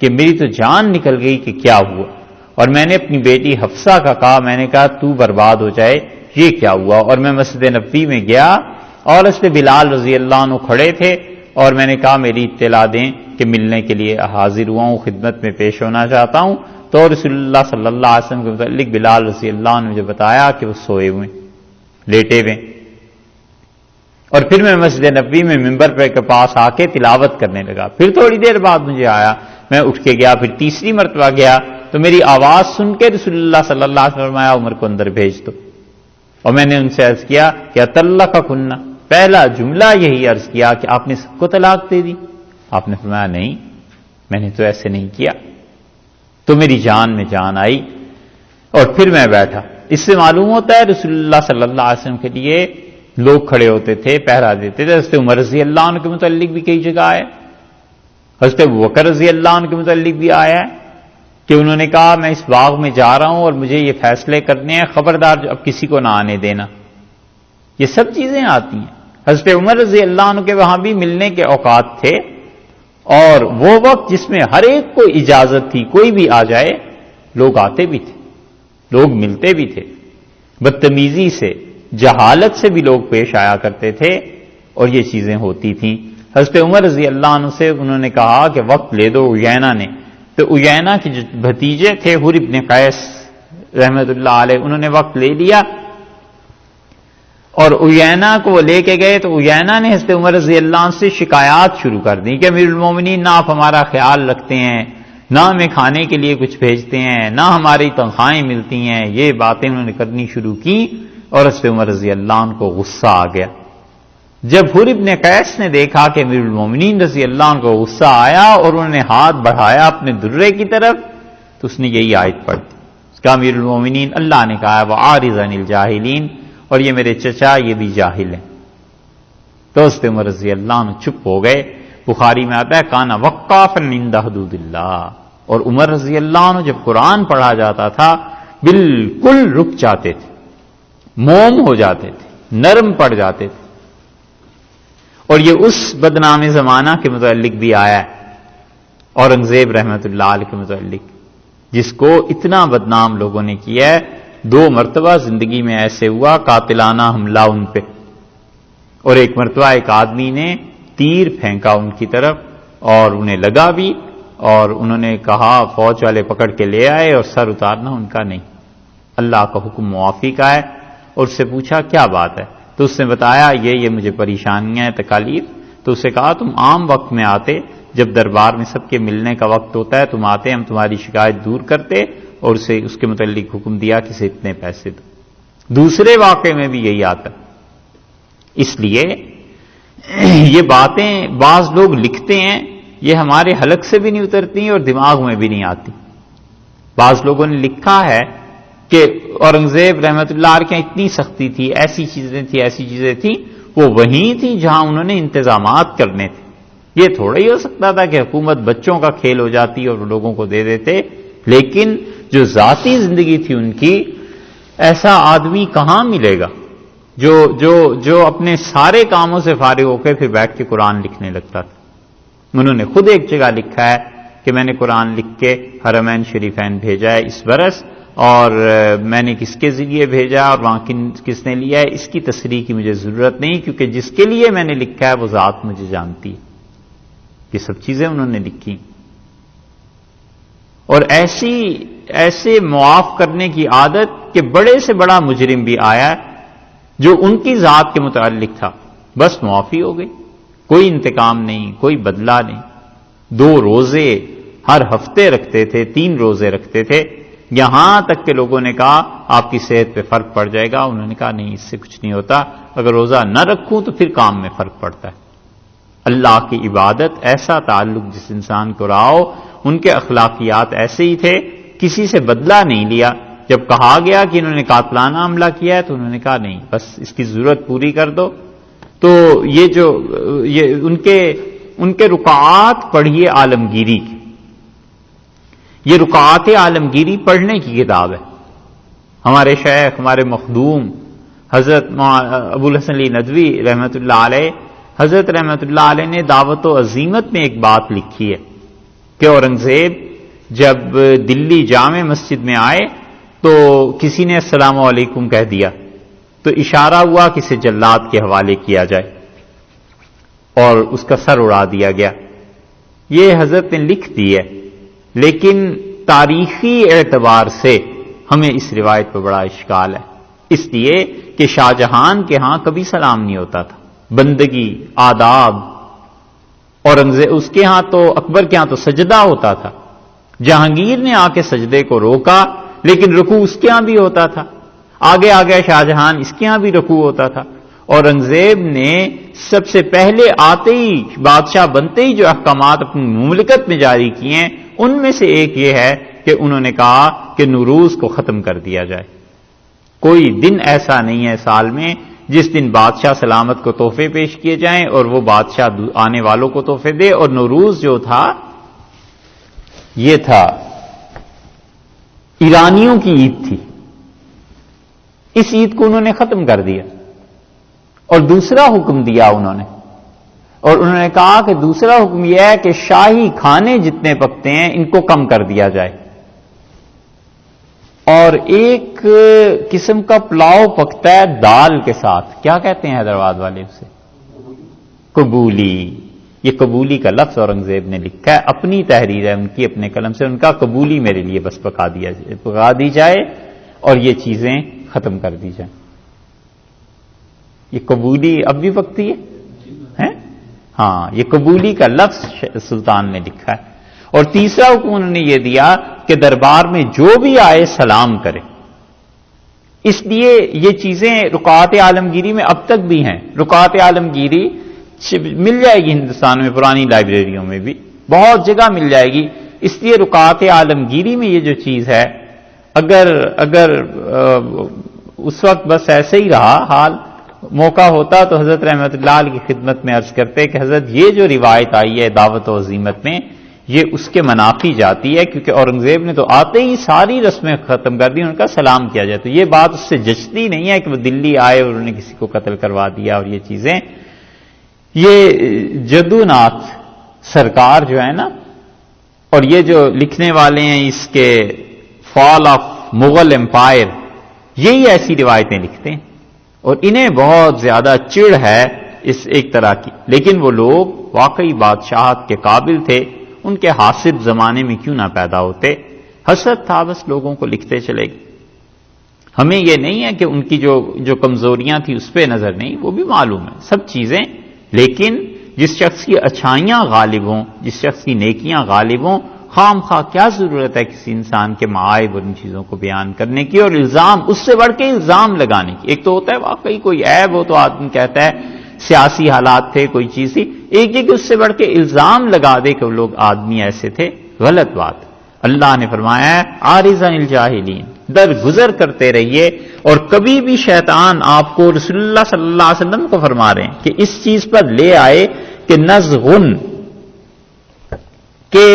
کہ میری تو جان نکل گئی کہ کیا ہوا، اور میں نے اپنی بیٹی حفصہ کا کہا، میں نے کہا تو برباد ہو جائے، یہ کیا ہوا، اور میں مسجد نبوی میں گیا اور اس پہ بلال رضی اللہ عنہ کھڑے تھے اور میں نے کہا میری اطلاع دیں کہ ملنے کے لیے حاضر ہوا ہوں، خدمت میں پیش ہونا چاہتا ہوں، تو رسول اللہ صلی اللہ علیہ وسلم کے متعلق بلال رضی اللہ عنہ نے مجھے بتایا کہ وہ سوئے ہوئے لیٹے ہوئے، اور پھر میں مسجد نبوی میں ممبر کے پاس آ کے تلاوت کرنے لگا، پھر تھوڑی دیر بعد مجھے آیا، میں اٹھ کے گیا، پھر تیسری مرتبہ گیا تو میری آواز سن کے رسول اللہ صلی اللہ علیہ وسلم نے فرمایا عمر کو اندر بھیج دو، اور میں نے ان سے عرض کیا کہ اطلق کنہ، پہلا جملہ یہی عرض کیا کہ آپ نے سب کو طلاق دے دی؟ آپ نے فرمایا نہیں، میں نے تو ایسے نہیں کیا، تو میری جان میں جان آئی، اور پھر میں بیٹھا۔ اس سے معلوم ہوتا ہے رسول اللہ صلی اللہ علیہ وسلم کے لیے لوگ کھڑے ہوتے تھے، پہرا دیتے تھے۔ حضرت عمر رضی اللہ عنہ کے متعلق بھی کئی جگہ آیا، حضرت ابوبکر رضی اللہ عنہ کے متعلق بھی آیا ہے کہ انہوں نے کہا میں اس باغ میں جا رہا ہوں اور مجھے یہ فیصلے کرنے ہیں، خبردار اب کسی کو نہ آنے دینا، یہ سب چیزیں آتی ہیں۔ حضرت عمر رضی اللہ عنہ کے وہاں بھی ملنے کے اوقات تھے، اور وہ وقت جس میں ہر ایک کو اجازت تھی، کوئی بھی آ جائے، لوگ آتے بھی تھے، لوگ ملتے بھی تھے، بدتمیزی سے، جہالت سے بھی لوگ پیش آیا کرتے تھے، اور یہ چیزیں ہوتی تھیں۔ حضرت عمر رضی اللہ عنہ سے انہوں نے کہا کہ وقت لے دو عیینہ نے، تو عیینہ کے جو بھتیجے تھے حر ابن قیس رحمت اللہ علیہ، انہوں نے وقت لے لیا اور عیینہ کو وہ لے کے گئے، تو عیینہ نے حضرت عمر رضی اللہ عنہ سے شکایات شروع کر دی کہ امیر المومنین نہ آپ ہمارا خیال رکھتے ہیں، نہ ہمیں کھانے کے لیے کچھ بھیجتے ہیں، نہ ہماری تنخواہیں ملتی ہیں، یہ باتیں انہوں نے کرنی شروع کی، اور حضرت عمر رضی اللہ عنہ کو غصہ آ گیا۔ جب حر ابن قیس نے دیکھا کہ امیر المومنین رضی اللہ عنہ کو غصہ آیا اور انہوں نے ہاتھ بڑھایا اپنے درے کی طرف، تو اس نے یہی آیت پڑھ دی، اس کا امیر المومنین اللہ نے کہا وَأَعْرِضْ عَنِ الْجَاهِلِينَ، اور یہ میرے چچا یہ بھی جاہل ہیں۔ تو حضرت عمر رضی اللہ عنہ چپ ہو گئے۔ بخاری میں آتا ہے کانا وقافا عند حدود اللہ، اور عمر رضی اللہ عنہ جب قرآن پڑھا جاتا تھا بالکل رک جاتے تھے، موم ہو جاتے تھے، نرم پڑ جاتے تھے۔ اور یہ اس بدنام زمانہ کے متعلق بھی آیا ہے، اورنگزیب رحمت اللہ علیہ کے متعلق، جس کو اتنا بدنام لوگوں نے کیا ہے۔ 2 مرتبہ زندگی میں ایسے ہوا قاتلانہ حملہ ان پہ، اور ایک مرتبہ ایک آدمی نے تیر پھینکا ان کی طرف اور انہیں لگا بھی، اور انہوں نے کہا فوج والے پکڑ کے لے آئے، اور سر اتارنا ان کا نہیں، اللہ کا حکم معافی کا ہے۔ اور اس سے پوچھا کیا بات ہے، تو اس نے بتایا یہ مجھے پریشانیاں ہیں، تکالیف۔ تو اسے کہا تم عام وقت میں آتے، جب دربار میں سب کے ملنے کا وقت ہوتا ہے تم آتے، ہم تمہاری شکایت دور کرتے، اور اسے اس کے متعلق حکم دیا کہ اسے اتنے پیسے دو۔ دوسرے واقعے میں بھی یہی آتا۔ اس لیے یہ باتیں بعض لوگ لکھتے ہیں، یہ ہمارے حلق سے بھی نہیں اترتی اور دماغ میں بھی نہیں آتی۔ بعض لوگوں نے لکھا ہے کہ اورنگزیب رحمت اللہ علیہ کی اتنی سختی تھی، ایسی چیزیں تھیں، وہ وہیں تھی جہاں انہوں نے انتظامات کرنے تھے۔ یہ تھوڑا ہی ہو سکتا تھا کہ حکومت بچوں کا کھیل ہو جاتی اور لوگوں کو دے دیتے، لیکن جو ذاتی زندگی تھی ان کی، ایسا آدمی کہاں ملے گا جو اپنے سارے کاموں سے فارغ ہو کے پھر بیٹھ کے قرآن لکھنے لگتا تھا۔ انہوں نے خود ایک جگہ لکھا ہے کہ میں نے قرآن لکھ کے حرمین شریفین بھیجا ہے اس برس، اور میں نے کس کے ذریعے بھیجا اور وہاں کس نے لیا ہے، اس کی تصریح کی مجھے ضرورت نہیں، کیونکہ جس کے لیے میں نے لکھا ہے وہ ذات مجھے جانتی ہے۔ یہ سب چیزیں انہوں نے لکھی، اور ایسے معاف کرنے کی عادت کہ بڑے سے بڑا مجرم بھی آیا جو ان کی ذات کے متعلق تھا، بس معافی ہو گئی، کوئی انتقام نہیں، کوئی بدلہ نہیں۔ 2 روزے ہر ہفتے رکھتے تھے، 3 روزے رکھتے تھے، یہاں تک کہ لوگوں نے کہا آپ کی صحت پہ فرق پڑ جائے گا، انہوں نے کہا نہیں، اس سے کچھ نہیں ہوتا، اگر روزہ نہ رکھوں تو پھر کام میں فرق پڑتا ہے۔ اللہ کی عبادت، ایسا تعلق جس انسان کو رہا ہو. ان کے اخلاقیات ایسے ہی تھے، کسی سے بدلہ نہیں لیا. جب کہا گیا کہ انہوں نے قاتلانہ حملہ کیا ہے تو انہوں نے کہا نہیں، بس اس کی ضرورت پوری کر دو. تو یہ ان کے رکعات پڑھیے عالمگیری کی. یہ رکعات عالمگیری پڑھنے کی کتاب ہے. ہمارے شیخ، ہمارے مخدوم حضرت ابو الحسن علی ندوی رحمۃ اللہ علیہ، حضرت رحمۃ اللہ علیہ نے دعوت و عزیمت میں ایک بات لکھی ہے کہ اورنگزیب جب دلی جامع مسجد میں آئے تو کسی نے السلام علیکم کہہ دیا تو اشارہ ہوا کہ اسے جلاد کے حوالے کیا جائے اور اس کا سر اڑا دیا گیا. یہ حضرت نے لکھ دی ہے، لیکن تاریخی اعتبار سے ہمیں اس روایت پہ بڑا اشکال ہے، اس لیے کہ شاہ جہان کے ہاں کبھی سلام نہیں ہوتا تھا. بندگی، آداب. اورنگزیب اس کے ہاں تو، اکبر کے ہاں تو سجدہ ہوتا تھا. جہانگیر نے آ کے سجدے کو روکا، لیکن رکوع اس کے ہاں بھی ہوتا تھا. آگے آگے شاہ جہان، اس کے ہاں بھی رکوع ہوتا تھا. اورنگزیب نے سب سے پہلے آتے ہی، بادشاہ بنتے ہی جو احکامات اپنی مملکت میں جاری کیے ہیں، ان میں سے ایک یہ ہے کہ انہوں نے کہا کہ نوروز کو ختم کر دیا جائے. کوئی دن ایسا نہیں ہے سال میں جس دن بادشاہ سلامت کو تحفے پیش کیے جائیں اور وہ بادشاہ آنے والوں کو تحفے دے. اور نوروز جو تھا یہ تھا ایرانیوں کی عید تھی. اس عید کو انہوں نے ختم کر دیا اور دوسرا حکم دیا انہوں نے، اور انہوں نے کہا کہ دوسرا حکم یہ ہے کہ شاہی کھانے جتنے پکتے ہیں ان کو کم کر دیا جائے. اور ایک قسم کا پلاؤ پکتا ہے دال کے ساتھ، کیا کہتے ہیں حیدرآباد والے اسے؟ قبولی. یہ قبولی کا لفظ اورنگزیب نے لکھا ہے، اپنی تحریر ہے ان کی، اپنے قلم سے. ان کا قبولی میرے لیے بس پکا دی جائے اور یہ چیزیں ختم کر دی جائیں. یہ قبولی اب بھی پکتی ہے؟ ہاں، یہ قبولی کا لفظ سلطان نے لکھا ہے. اور تیسرا حکم انہوں نے یہ دیا کہ دربار میں جو بھی آئے سلام کرے. اس لیے یہ چیزیں رکعات عالمگیری میں اب تک بھی ہیں. رکعات عالمگیری مل جائے گی ہندوستان میں، پرانی لائبریریوں میں بھی بہت جگہ مل جائے گی. اس لیے رکعات عالمگیری میں یہ جو چیز ہے، اگر اس وقت بس ایسے ہی رہا حال، موقع ہوتا تو حضرت رحمت اللہ علیہ کی خدمت میں عرض کرتے کہ حضرت یہ جو روایت آئی ہے دعوت و عزیمت میں، یہ اس کے منافی جاتی ہے، کیونکہ اورنگزیب نے تو آتے ہی ساری رسمیں ختم کر دی، ان کا سلام کیا جائے. تو یہ بات اس سے جچتی نہیں ہے کہ وہ دلی آئے اور انہوں نے کسی کو قتل کروا دیا. اور یہ چیزیں، یہ جدو ناتھ سرکار جو ہے نا، اور یہ جو لکھنے والے ہیں اس کے فال آف مغل امپائر، یہی ایسی روایتیں لکھتے ہیں اور انہیں بہت زیادہ چڑ ہے اس ایک طرح کی. لیکن وہ لوگ واقعی بادشاہت کے قابل تھے، ان کے حاسد زمانے میں کیوں نہ پیدا ہوتے. حسد تھا، بس لوگوں کو لکھتے چلے گئے. ہمیں یہ نہیں ہے کہ ان کی جو کمزوریاں تھیں اس پہ نظر نہیں، وہ بھی معلوم ہے سب چیزیں. لیکن جس شخص کی اچھائیاں غالب ہوں، جس شخص کی نیکیاں غالب ہوں، خام خواہ کیا ضرورت ہے کسی انسان کے معائب اور ان چیزوں کو بیان کرنے کی اور الزام، اس سے بڑھ کے الزام لگانے کی. ایک تو ہوتا ہے واقعی کوئی عیب ہو تو آدمی کہتا ہے سیاسی حالات تھے، کوئی چیز تھی. ایک یہ کہ اس سے بڑھ کے الزام لگا دے کہ وہ لوگ آدمی ایسے تھے، غلط بات. اللہ نے فرمایا ہے عارض عن الجاہلین، درگزر کرتے رہیے. اور کبھی بھی شیطان آپ کو، رسول اللہ صلی اللہ علیہ وسلم کو فرما رہے ہیں کہ اس چیز پر لے آئے کہ نزغن، کہ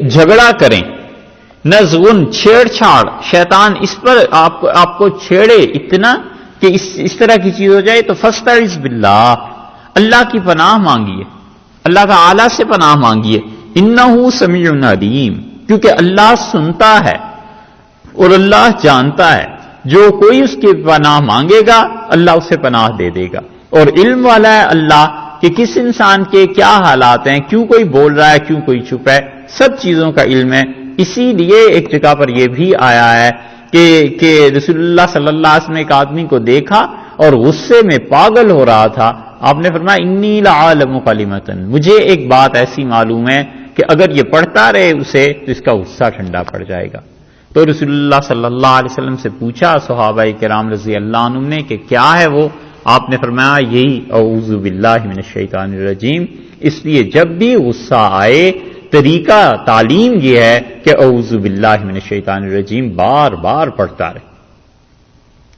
جھگڑا کریں، نزغن چھیڑ چھاڑ، شیطان اس پر آپ کو چھیڑے اتنا کہ اس طرح کی چیز ہو جائے. تو فاستعذ باللہ، اللہ کی پناہ مانگیے، اللہ تعالی سے پناہ مانگیے. انہ سمیع علیم، کیونکہ اللہ سنتا ہے اور اللہ جانتا ہے. جو کوئی اس کی پناہ مانگے گا اللہ اسے پناہ دے دے گا. اور علم والا ہے اللہ کہ کس انسان کے کیا حالات ہیں، کیوں کوئی بول رہا ہے، کیوں کوئی چپ ہے، سب چیزوں کا علم ہے. اسی لیے ایک جگہ پر یہ بھی آیا ہے کہ رسول اللہ صلی اللہ علیہ وسلم نے ایک آدمی کو دیکھا اور غصے میں پاگل ہو رہا تھا. آپ نے فرمایا انی لعالم کلمۃ، مجھے ایک بات ایسی معلوم ہے کہ اگر یہ پڑھتا رہے اسے تو اس کا غصہ ٹھنڈا پڑ جائے گا. تو رسول اللہ صلی اللہ علیہ وسلم سے پوچھا صحابہ کرام رضی اللہ عنہم نے کہ کیا ہے وہ؟ آپ نے فرمایا یہی اعوذ باللہ من الشیطان الرجیم. اس لیے جب بھی غصہ آئے طریقہ تعلیم یہ ہے کہ اعوذ باللہ من الشیطان الرجیم بار بار پڑھتا رہے.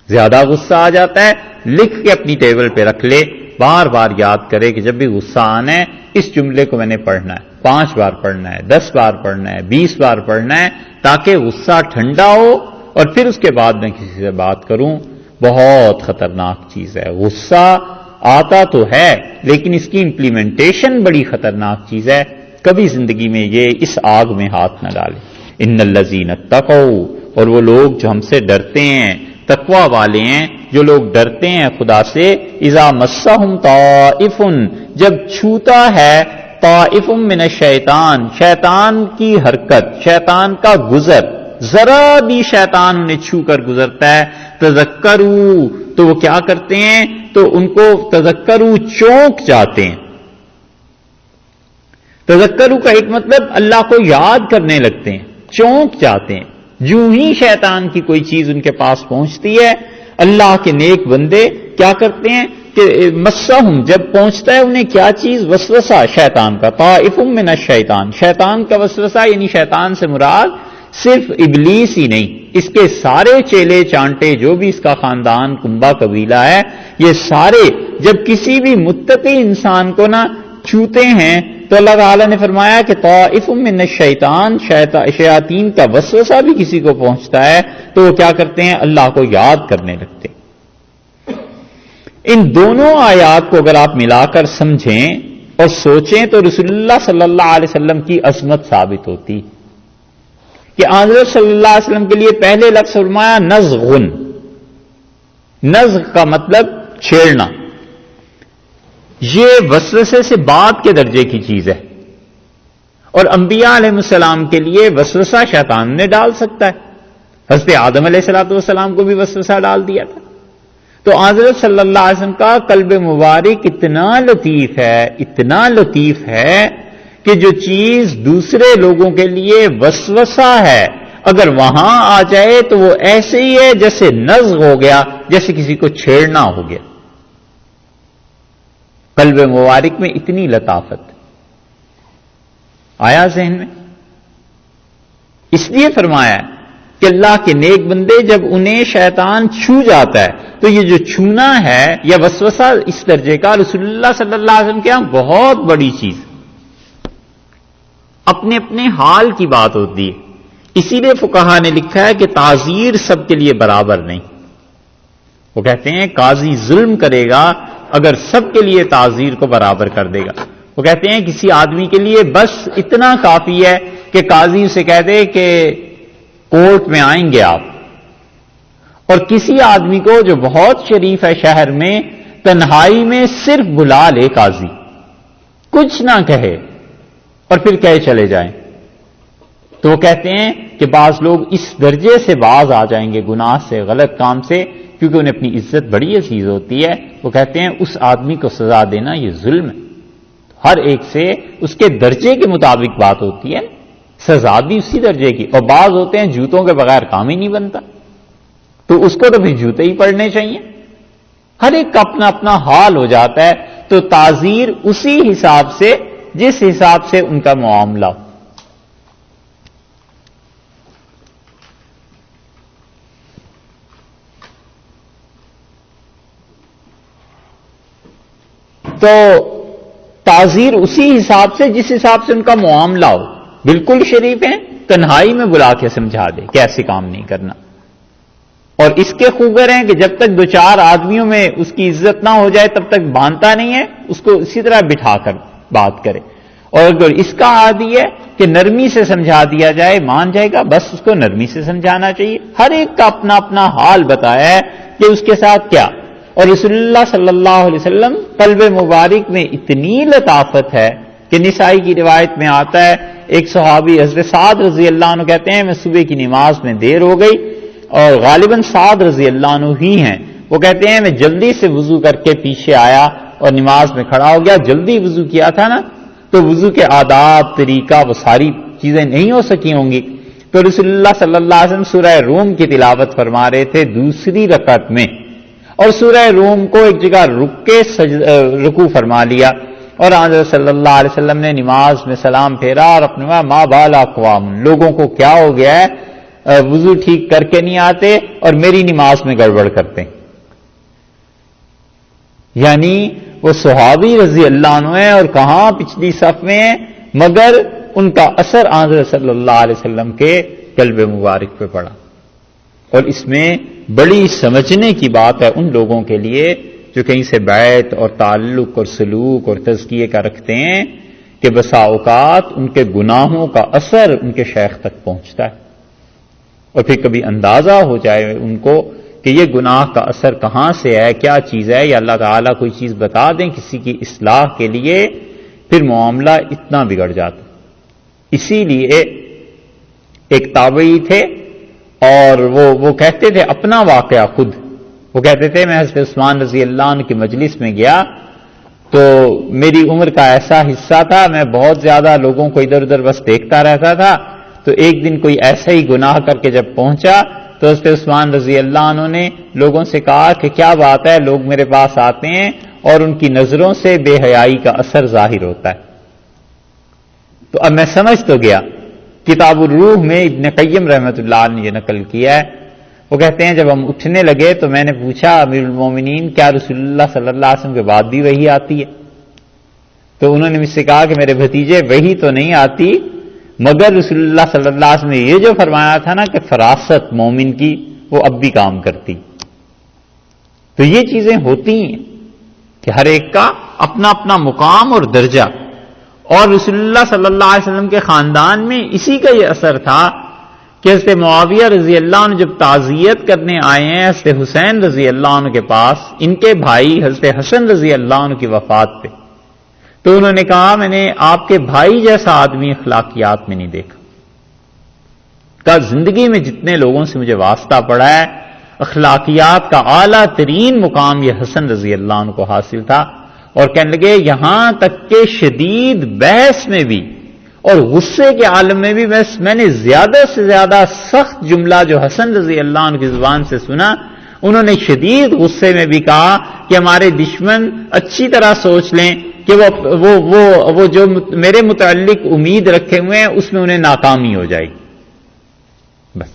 زیادہ غصہ آ جاتا ہے لکھ کے اپنی ٹیبل پہ رکھ لے, بار بار یاد کرے کہ جب بھی غصہ آنا ہے اس جملے کو میں نے پڑھنا ہے, 5 بار پڑھنا ہے, 10 بار پڑھنا ہے, 20 بار پڑھنا ہے, تاکہ غصہ ٹھنڈا ہو اور پھر اس کے بعد میں کسی سے بات کروں. بہت خطرناک چیز ہے. غصہ آتا تو ہے لیکن اس کی امپلیمنٹیشن بڑی خطرناک چیز ہے. کبھی زندگی میں یہ اس آگ میں ہاتھ نہ ڈالیں. ان الذین اتقوا, اور وہ لوگ جو ہم سے ڈرتے ہیں, تقوی والے ہیں, جو لوگ ڈرتے ہیں خدا سے, اذا مسہم طائف, جب چھوتا ہے طائف من الشیطان, شیطان کی حرکت, شیطان کا گزر, ذرا بھی شیطان انہیں چھو کر گزرتا ہے, تذکروا, تو وہ کیا کرتے ہیں, تو ان کو تذکروا چونک جاتے ہیں. تذکروا کا ایک مطلب اللہ کو یاد کرنے لگتے ہیں, چونک جاتے ہیں. جو ہی شیطان کی کوئی چیز ان کے پاس پہنچتی ہے, اللہ کے نیک بندے کیا کرتے ہیں کہ مسہم, جب پہنچتا ہے انہیں کیا چیز, وسوسہ شیطان کا, طائف من الشیطان, شیطان کا وسوسہ, یعنی شیطان سے مراد صرف ابلیس ہی نہیں, اس کے سارے چیلے چانٹے, جو بھی اس کا خاندان کنبہ قبیلہ ہے, یہ سارے جب کسی بھی متقی انسان کو نہ چھوتے ہیں تو اللہ تعالیٰ نے فرمایا کہ طائف من الشیطان, شیاطین کا وسوسہ بھی کسی کو پہنچتا ہے تو وہ کیا کرتے ہیں, اللہ کو یاد کرنے لگتے. ان دونوں آیات کو اگر آپ ملا کر سمجھیں اور سوچیں تو رسول اللہ صلی اللہ علیہ وسلم کی عظمت ثابت ہوتی کہ حضرت صلی اللہ علیہ وسلم کے لیے پہلے لفظ فرمایا نزغن. نزغ کا مطلب چھیڑنا, یہ وسوسے سے بعد کے درجے کی چیز ہے, اور انبیاء علیہ السلام کے لیے وسوسہ شیطان نے ڈال سکتا ہے. حضرت آدم علیہ الصلوۃ والسلام کو بھی وسوسہ ڈال دیا تھا. تو حضرت صلی اللہ علیہ وسلم کا قلب مبارک اتنا لطیف ہے, اتنا لطیف ہے کہ جو چیز دوسرے لوگوں کے لیے وسوسہ ہے, اگر وہاں آ جائے تو وہ ایسے ہی ہے جیسے نزغ ہو گیا, جیسے کسی کو چھیڑنا ہو گیا. قلب مبارک میں اتنی لطافت آیا ذہن میں. اس لیے فرمایا کہ اللہ کے نیک بندے جب انہیں شیطان چھو جاتا ہے تو یہ جو چھونا ہے یا وسوسہ اس درجے کا, رسول اللہ صلی اللہ علیہ وسلم کے یہاں بہت بڑی چیز, اپنے اپنے حال کی بات ہوتی ہے. اسی لیے فقہا نے لکھا ہے کہ تعزیر سب کے لیے برابر نہیں. وہ کہتے ہیں قاضی ظلم کرے گا اگر سب کے لیے تعزیر کو برابر کر دے گا. وہ کہتے ہیں کسی آدمی کے لیے بس اتنا کافی ہے کہ قاضی اسے کہہ دے کہ کورٹ میں آئیں گے آپ, اور کسی آدمی کو جو بہت شریف ہے شہر میں, تنہائی میں صرف بلا لے قاضی, کچھ نہ کہے اور پھر کہے چلے جائیں, تو وہ کہتے ہیں کہ بعض لوگ اس درجے سے باز آ جائیں گے گناہ سے, غلط کام سے, کیونکہ انہیں اپنی عزت بڑی عزیز ہوتی ہے. وہ کہتے ہیں اس آدمی کو سزا دینا یہ ظلم ہے. ہر ایک سے اس کے درجے کے مطابق بات ہوتی ہے, سزا بھی اسی درجے کی. اور بعض ہوتے ہیں جوتوں کے بغیر کام ہی نہیں بنتا, تو اس کو تو پھر جوتے ہی پڑنے چاہیے. ہر ایک کا اپنا اپنا حال ہو جاتا ہے. تو تعزیر اسی حساب سے جس حساب سے ان کا معاملہ ہو. تو تعزیر اسی حساب سے جس حساب سے ان کا معاملہ ہو. بالکل شریف ہیں, تنہائی میں بلا کے سمجھا دے کہ ایسے کام نہیں کرنا. اور اس کے خوگر ہیں کہ جب تک 2-4 آدمیوں میں اس کی عزت نہ ہو جائے تب تک باندھتا نہیں ہے, اس کو اسی طرح بٹھا کر بات کرے. اور اگر اس کا عادی ہے کہ نرمی سے سمجھا دیا جائے, مان جائے گا, بس اس کو نرمی سے سمجھانا چاہیے. ہر ایک کا اپنا اپنا حال بتایا ہے کہ اس کے ساتھ کیا. اور رسول اللہ صلی اللہ علیہ وسلم قلب مبارک میں اتنی لطافت ہے کہ نسائی کی روایت میں آتا ہے, ایک صحابی حضرت سعد رضی اللہ عنہ کہتے ہیں میں صبح کی نماز میں دیر ہو گئی, اور غالباً سعد رضی اللہ عنہ ہی ہیں. وہ کہتے ہیں میں جلدی سے وضو کر کے پیچھے آیا اور نماز میں کھڑا ہو گیا. جلدی وضو کیا تھا نا, تو وضو کے آداب, طریقہ, وہ ساری چیزیں نہیں ہو سکی ہوں گی. تو رسول اللہ صلی اللہ علیہ وسلم سورہ روم کی تلاوت فرما رہے تھے دوسری رکعت میں. اور سورہ روم کو ایک جگہ رک کے رکوع فرما لیا، اور حضرت صلی اللہ علیہ وسلم نے نماز میں سلام پھیرا اور اپنے ما بال اقوام، لوگوں کو کیا ہو گیا ہے، وضو ٹھیک کر کے نہیں آتے اور میری نماز میں گڑبڑ کرتے ہیں۔ یعنی وہ صحابی رضی اللہ عنہ ہیں اور کہاں پچھلی صف میں ہیں، مگر ان کا اثر حضرت صلی اللہ علیہ وسلم کے قلب مبارک پہ پڑا۔ اور اس میں بڑی سمجھنے کی بات ہے ان لوگوں کے لیے جو کہیں سے بیعت اور تعلق اور سلوک اور تزکیے کا رکھتے ہیں کہ بسا اوقات ان کے گناہوں کا اثر ان کے شیخ تک پہنچتا ہے، اور پھر کبھی اندازہ ہو جائے ان کو کہ یہ گناہ کا اثر کہاں سے ہے، کیا چیز ہے، یا اللہ تعالیٰ کوئی چیز بتا دیں کسی کی اصلاح کے لیے، پھر معاملہ اتنا بگڑ جاتا۔ اسی لیے ایک تابعی تھے اور وہ کہتے تھے اپنا واقعہ خود، وہ کہتے تھے میں حضرت عثمان رضی اللہ عنہ کی مجلس میں گیا تو میری عمر کا ایسا حصہ تھا، میں بہت زیادہ لوگوں کو ادھر ادھر بس دیکھتا رہتا تھا، تو ایک دن کوئی ایسا ہی گناہ کر کے جب پہنچا تو حضرت عثمان رضی اللہ عنہ نے لوگوں سے کہا کہ کیا بات ہے، لوگ میرے پاس آتے ہیں اور ان کی نظروں سے بے حیائی کا اثر ظاہر ہوتا ہے۔ تو اب میں سمجھ تو گیا، کتاب الروح میں ابن قیم رحمۃ اللہ نے یہ نقل کیا ہے، وہ کہتے ہیں جب ہم اٹھنے لگے تو میں نے پوچھا امیر المومنین کیا رسول اللہ صلی اللہ علیہ وسلم کے بعد بھی وحی آتی ہے؟ تو انہوں نے مجھ سے کہا کہ میرے بھتیجے وحی تو نہیں آتی، مگر رسول اللہ صلی اللہ علیہ وسلم نے یہ جو فرمایا تھا نا کہ فراست مومن کی وہ اب بھی کام کرتی۔ تو یہ چیزیں ہوتی ہیں کہ ہر ایک کا اپنا اپنا مقام اور درجہ، اور رسول اللہ صلی اللہ علیہ وسلم کے خاندان میں اسی کا یہ اثر تھا کہ حضرت معاویہ رضی اللہ عنہ جب تعزیت کرنے آئے ہیں حضرت حسین رضی اللہ عنہ کے پاس ان کے بھائی حضرت حسن رضی اللہ عنہ کی وفات پہ، تو انہوں نے کہا میں نے آپ کے بھائی جیسا آدمی اخلاقیات میں نہیں دیکھا، کہا زندگی میں جتنے لوگوں سے مجھے واسطہ پڑا ہے اخلاقیات کا اعلیٰ ترین مقام یہ حسن رضی اللہ عنہ کو حاصل تھا، اور کہنے لگے یہاں تک کہ شدید بحث میں بھی اور غصے کے عالم میں بھی میں نے زیادہ سے زیادہ سخت جملہ جو حسن رضی اللہ عنہ کی زبان سے سنا، انہوں نے شدید غصے میں بھی کہا کہ ہمارے دشمن اچھی طرح سوچ لیں کہ وہ جو میرے متعلق امید رکھے ہوئے ہیں اس میں انہیں ناکامی ہو جائے گی۔ بس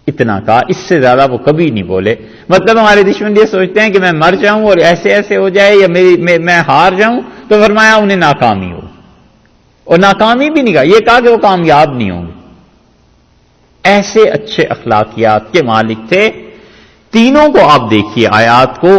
اتنا کہا، اس سے زیادہ وہ کبھی نہیں بولے۔ مطلب ہمارے دشمن یہ سوچتے ہیں کہ میں مر جاؤں اور ایسے ایسے ہو جائے یا میں ہار جاؤں، تو فرمایا انہیں ناکامی ہو، اور ناکامی بھی نہیں کہا، یہ کہا کہ وہ کامیاب نہیں ہوں گے۔ ایسے اچھے اخلاقیات کے مالک تھے۔ تینوں کو آپ دیکھیے آیات کو،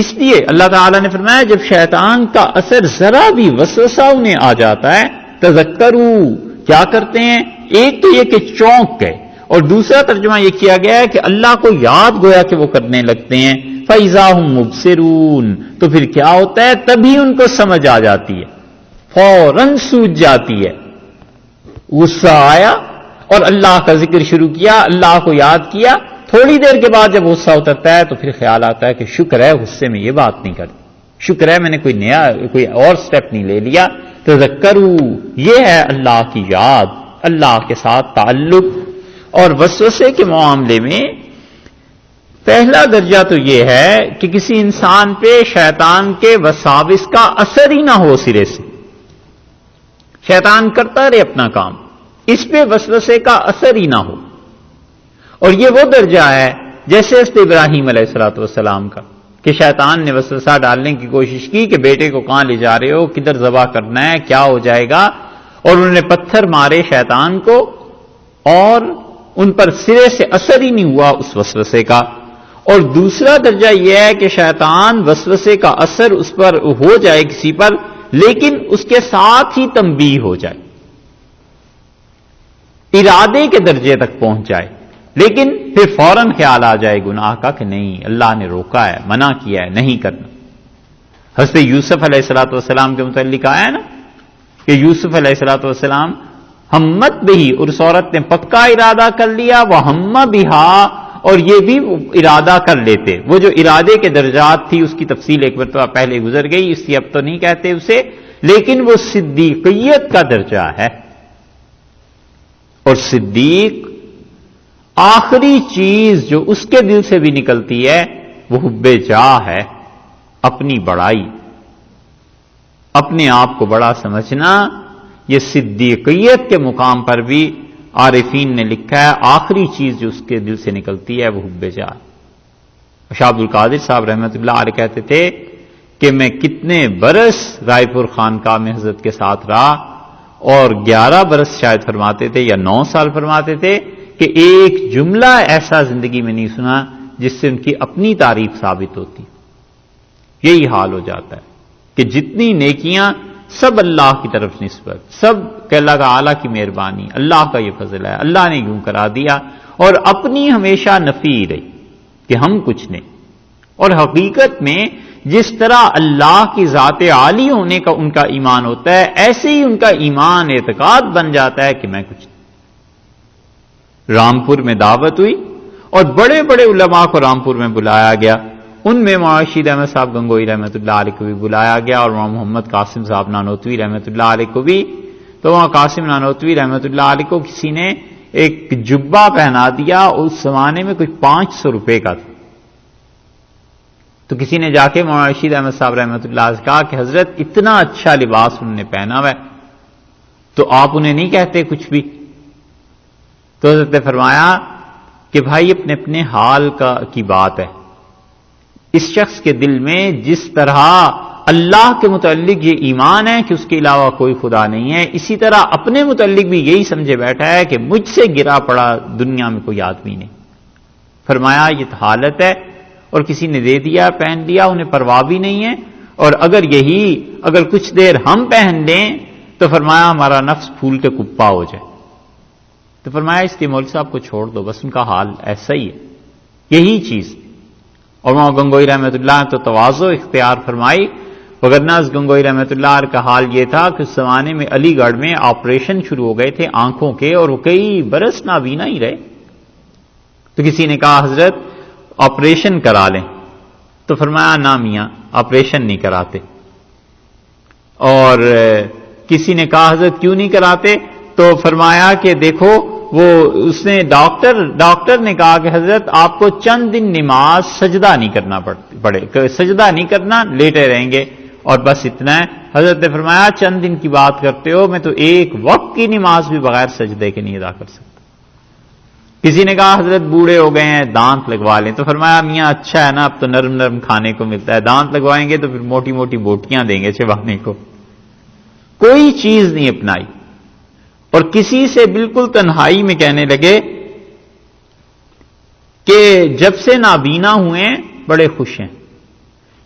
اس لیے اللہ تعالیٰ نے فرمایا جب شیطان کا اثر ذرا بھی وسوسہ انہیں آ جاتا ہے تذکروا، کیا کرتے ہیں؟ ایک تو یہ کہ چونک گئے، اور دوسرا ترجمہ یہ کیا گیا ہے کہ اللہ کو یاد گویا کہ وہ کرنے لگتے ہیں، فَإِذَا هُمْ مُبْصِرُونَ، تو پھر کیا ہوتا ہے؟ تبھی ان کو سمجھ آ جاتی ہے، فوراً سوجھ جاتی ہے۔ غصہ آیا اور اللہ کا ذکر شروع کیا، اللہ کو یاد کیا، تھوڑی دیر کے بعد جب غصہ اترتا ہے تو پھر خیال آتا ہے کہ شکر ہے غصے میں یہ بات نہیں کرتی، شکر ہے میں نے کوئی اور سٹیپ نہیں لے لیا۔ تذکروا، یہ ہے اللہ کی یاد، اللہ کے ساتھ تعلق۔ اور وسوسے کے معاملے میں پہلا درجہ تو یہ ہے کہ کسی انسان پہ شیطان کے وساوس کا اثر ہی نہ ہو، سرے سے شیطان کرتا رہے اپنا کام، اس پہ وسوسے کا اثر ہی نہ ہو۔ اور یہ وہ درجہ ہے جیسے حضرت ابراہیم علیہ السلام کا، کہ شیطان نے وسوسہ ڈالنے کی کوشش کی کہ بیٹے کو کہاں لے جا رہے ہو، کدھر ذبح کرنا ہے، کیا ہو جائے گا، اور انہوں نے پتھر مارے شیطان کو اور ان پر سرے سے اثر ہی نہیں ہوا اس وسوسے کا۔ اور دوسرا درجہ یہ ہے کہ شیطان وسوسے کا اثر اس پر ہو جائے کسی پر، لیکن اس کے ساتھ ہی تنبیہ ہو جائے، ارادے کے درجے تک پہنچ جائے، لیکن پھر فوراً خیال آ جائے گناہ کا کہ نہیں اللہ نے روکا ہے، منع کیا ہے، نہیں کرنا۔ حضرت یوسف علیہ السلام کے متعلق آیا نا کہ یوسف علیہ السلام ہمت بھی، اور اس عورت نے پکا ارادہ کر لیا، وہ ہم بہا، اور یہ بھی ارادہ کر لیتے۔ وہ جو ارادے کے درجات تھی اس کی تفصیل ایک مرتبہ پہلے گزر گئی، اس لیے اب تو نہیں کہتے اسے، لیکن وہ صدیقیت کا درجہ ہے۔ اور صدیق آخری چیز جو اس کے دل سے بھی نکلتی ہے وہ حب جاہ ہے، اپنی بڑائی، اپنے آپ کو بڑا سمجھنا. یہ صدیقیت کے مقام پر بھی عارفین نے لکھا ہے آخری چیز جو اس کے دل سے نکلتی ہے وہ حب جاہ. شاہ عبد القادر صاحب رحمۃ اللہ علیہ کہتے تھے کہ میں کتنے برس رائے پور خانقاہ میں حضرت کے ساتھ رہا، اور 11 برس شاید فرماتے تھے یا 9 سال فرماتے تھے کہ ایک جملہ ایسا زندگی میں نہیں سنا جس سے ان کی اپنی تعریف ثابت ہوتی. یہی حال ہو جاتا ہے کہ جتنی نیکیاں سب اللہ کی طرف نسبت، سب کہ اللہ کا اعلیٰ کی مہربانی، اللہ کا یہ فضل ہے، اللہ نے یوں کرا دیا، اور اپنی ہمیشہ نفی رہی کہ ہم کچھ نہیں. اور حقیقت میں جس طرح اللہ کی ذات عالی ہونے کا ان کا ایمان ہوتا ہے، ایسے ہی ان کا ایمان اعتقاد بن جاتا ہے کہ میں کچھ نہیں. رامپور میں دعوت ہوئی اور بڑے بڑے علماء کو رامپور میں بلایا گیا. ان میں مولانا رشید احمد صاحب گنگوئی رحمۃ اللہ علیہ کو بھی بلایا گیا، اور مولانا محمد قاسم صاحب نانوتوی رحمۃ اللہ علیہ کو بھی. تو وہاں قاسم نانوتوی رحمۃ اللہ علیہ کو کسی نے ایک جبہ پہنا دیا، اس زمانے میں کوئی 500 روپے کا تھا. تو کسی نے جا کے مولانا رشید احمد صاحب رحمۃ اللہ علیہ سے کہا کہ حضرت اتنا اچھا لباس انہوں نے پہنا ہوا ہے، تو آپ انہیں نہیں کہتے کچھ بھی؟ تو حضرت نے فرمایا کہ بھائی اپنے اپنے حال کی بات ہے. اس شخص کے دل میں جس طرح اللہ کے متعلق یہ ایمان ہے کہ اس کے علاوہ کوئی خدا نہیں ہے، اسی طرح اپنے متعلق بھی یہی سمجھے بیٹھا ہے کہ مجھ سے گرا پڑا دنیا میں کوئی آدمی نہیں. فرمایا یہ حالت ہے، اور کسی نے دے دیا، پہن لیا، انہیں پرواہ بھی نہیں ہے. اور اگر کچھ دیر ہم پہن لیں تو فرمایا ہمارا نفس پھول کے کپا ہو جائے. تو فرمایا اس کے مولوی صاحب کو چھوڑ دو، بس ان کا حال ایسا ہی ہے، یہی چیز. اور وہاں گنگوئی رحمۃ اللہ تو تواضع اختیار فرمائی، وگرنہ گنگوئی رحمۃ اللہ کا حال یہ تھا کہ اس زمانے میں علی گڑھ میں آپریشن شروع ہو گئے تھے آنکھوں کے، اور وہ کئی برس نابینا ہی رہے. تو کسی نے کہا حضرت آپریشن کرا لیں، تو فرمایا نہ میاں آپریشن نہیں کراتے. اور کسی نے کہا حضرت کیوں نہیں کراتے؟ تو فرمایا کہ دیکھو اس نے ڈاکٹر نے کہا کہ حضرت آپ کو چند دن نماز سجدہ نہیں کرنا پڑے، سجدہ نہیں کرنا، لیٹے رہیں گے اور بس اتنا ہے. حضرت نے فرمایا چند دن کی بات کرتے ہو، میں تو ایک وقت کی نماز بھی بغیر سجدے کے نہیں ادا کر سکتا. کسی نے کہا حضرت بوڑھے ہو گئے ہیں دانت لگوا لیں، تو فرمایا میاں اچھا ہے نا، اب تو نرم نرم کھانے کو ملتا ہے، دانت لگوائیں گے تو پھر موٹی موٹی بوٹیاں دیں گے چبانے کو. کوئی چیز نہیں اپنائی، اور کسی سے بالکل تنہائی میں کہنے لگے کہ جب سے نابینا ہوئے بڑے خوش ہیں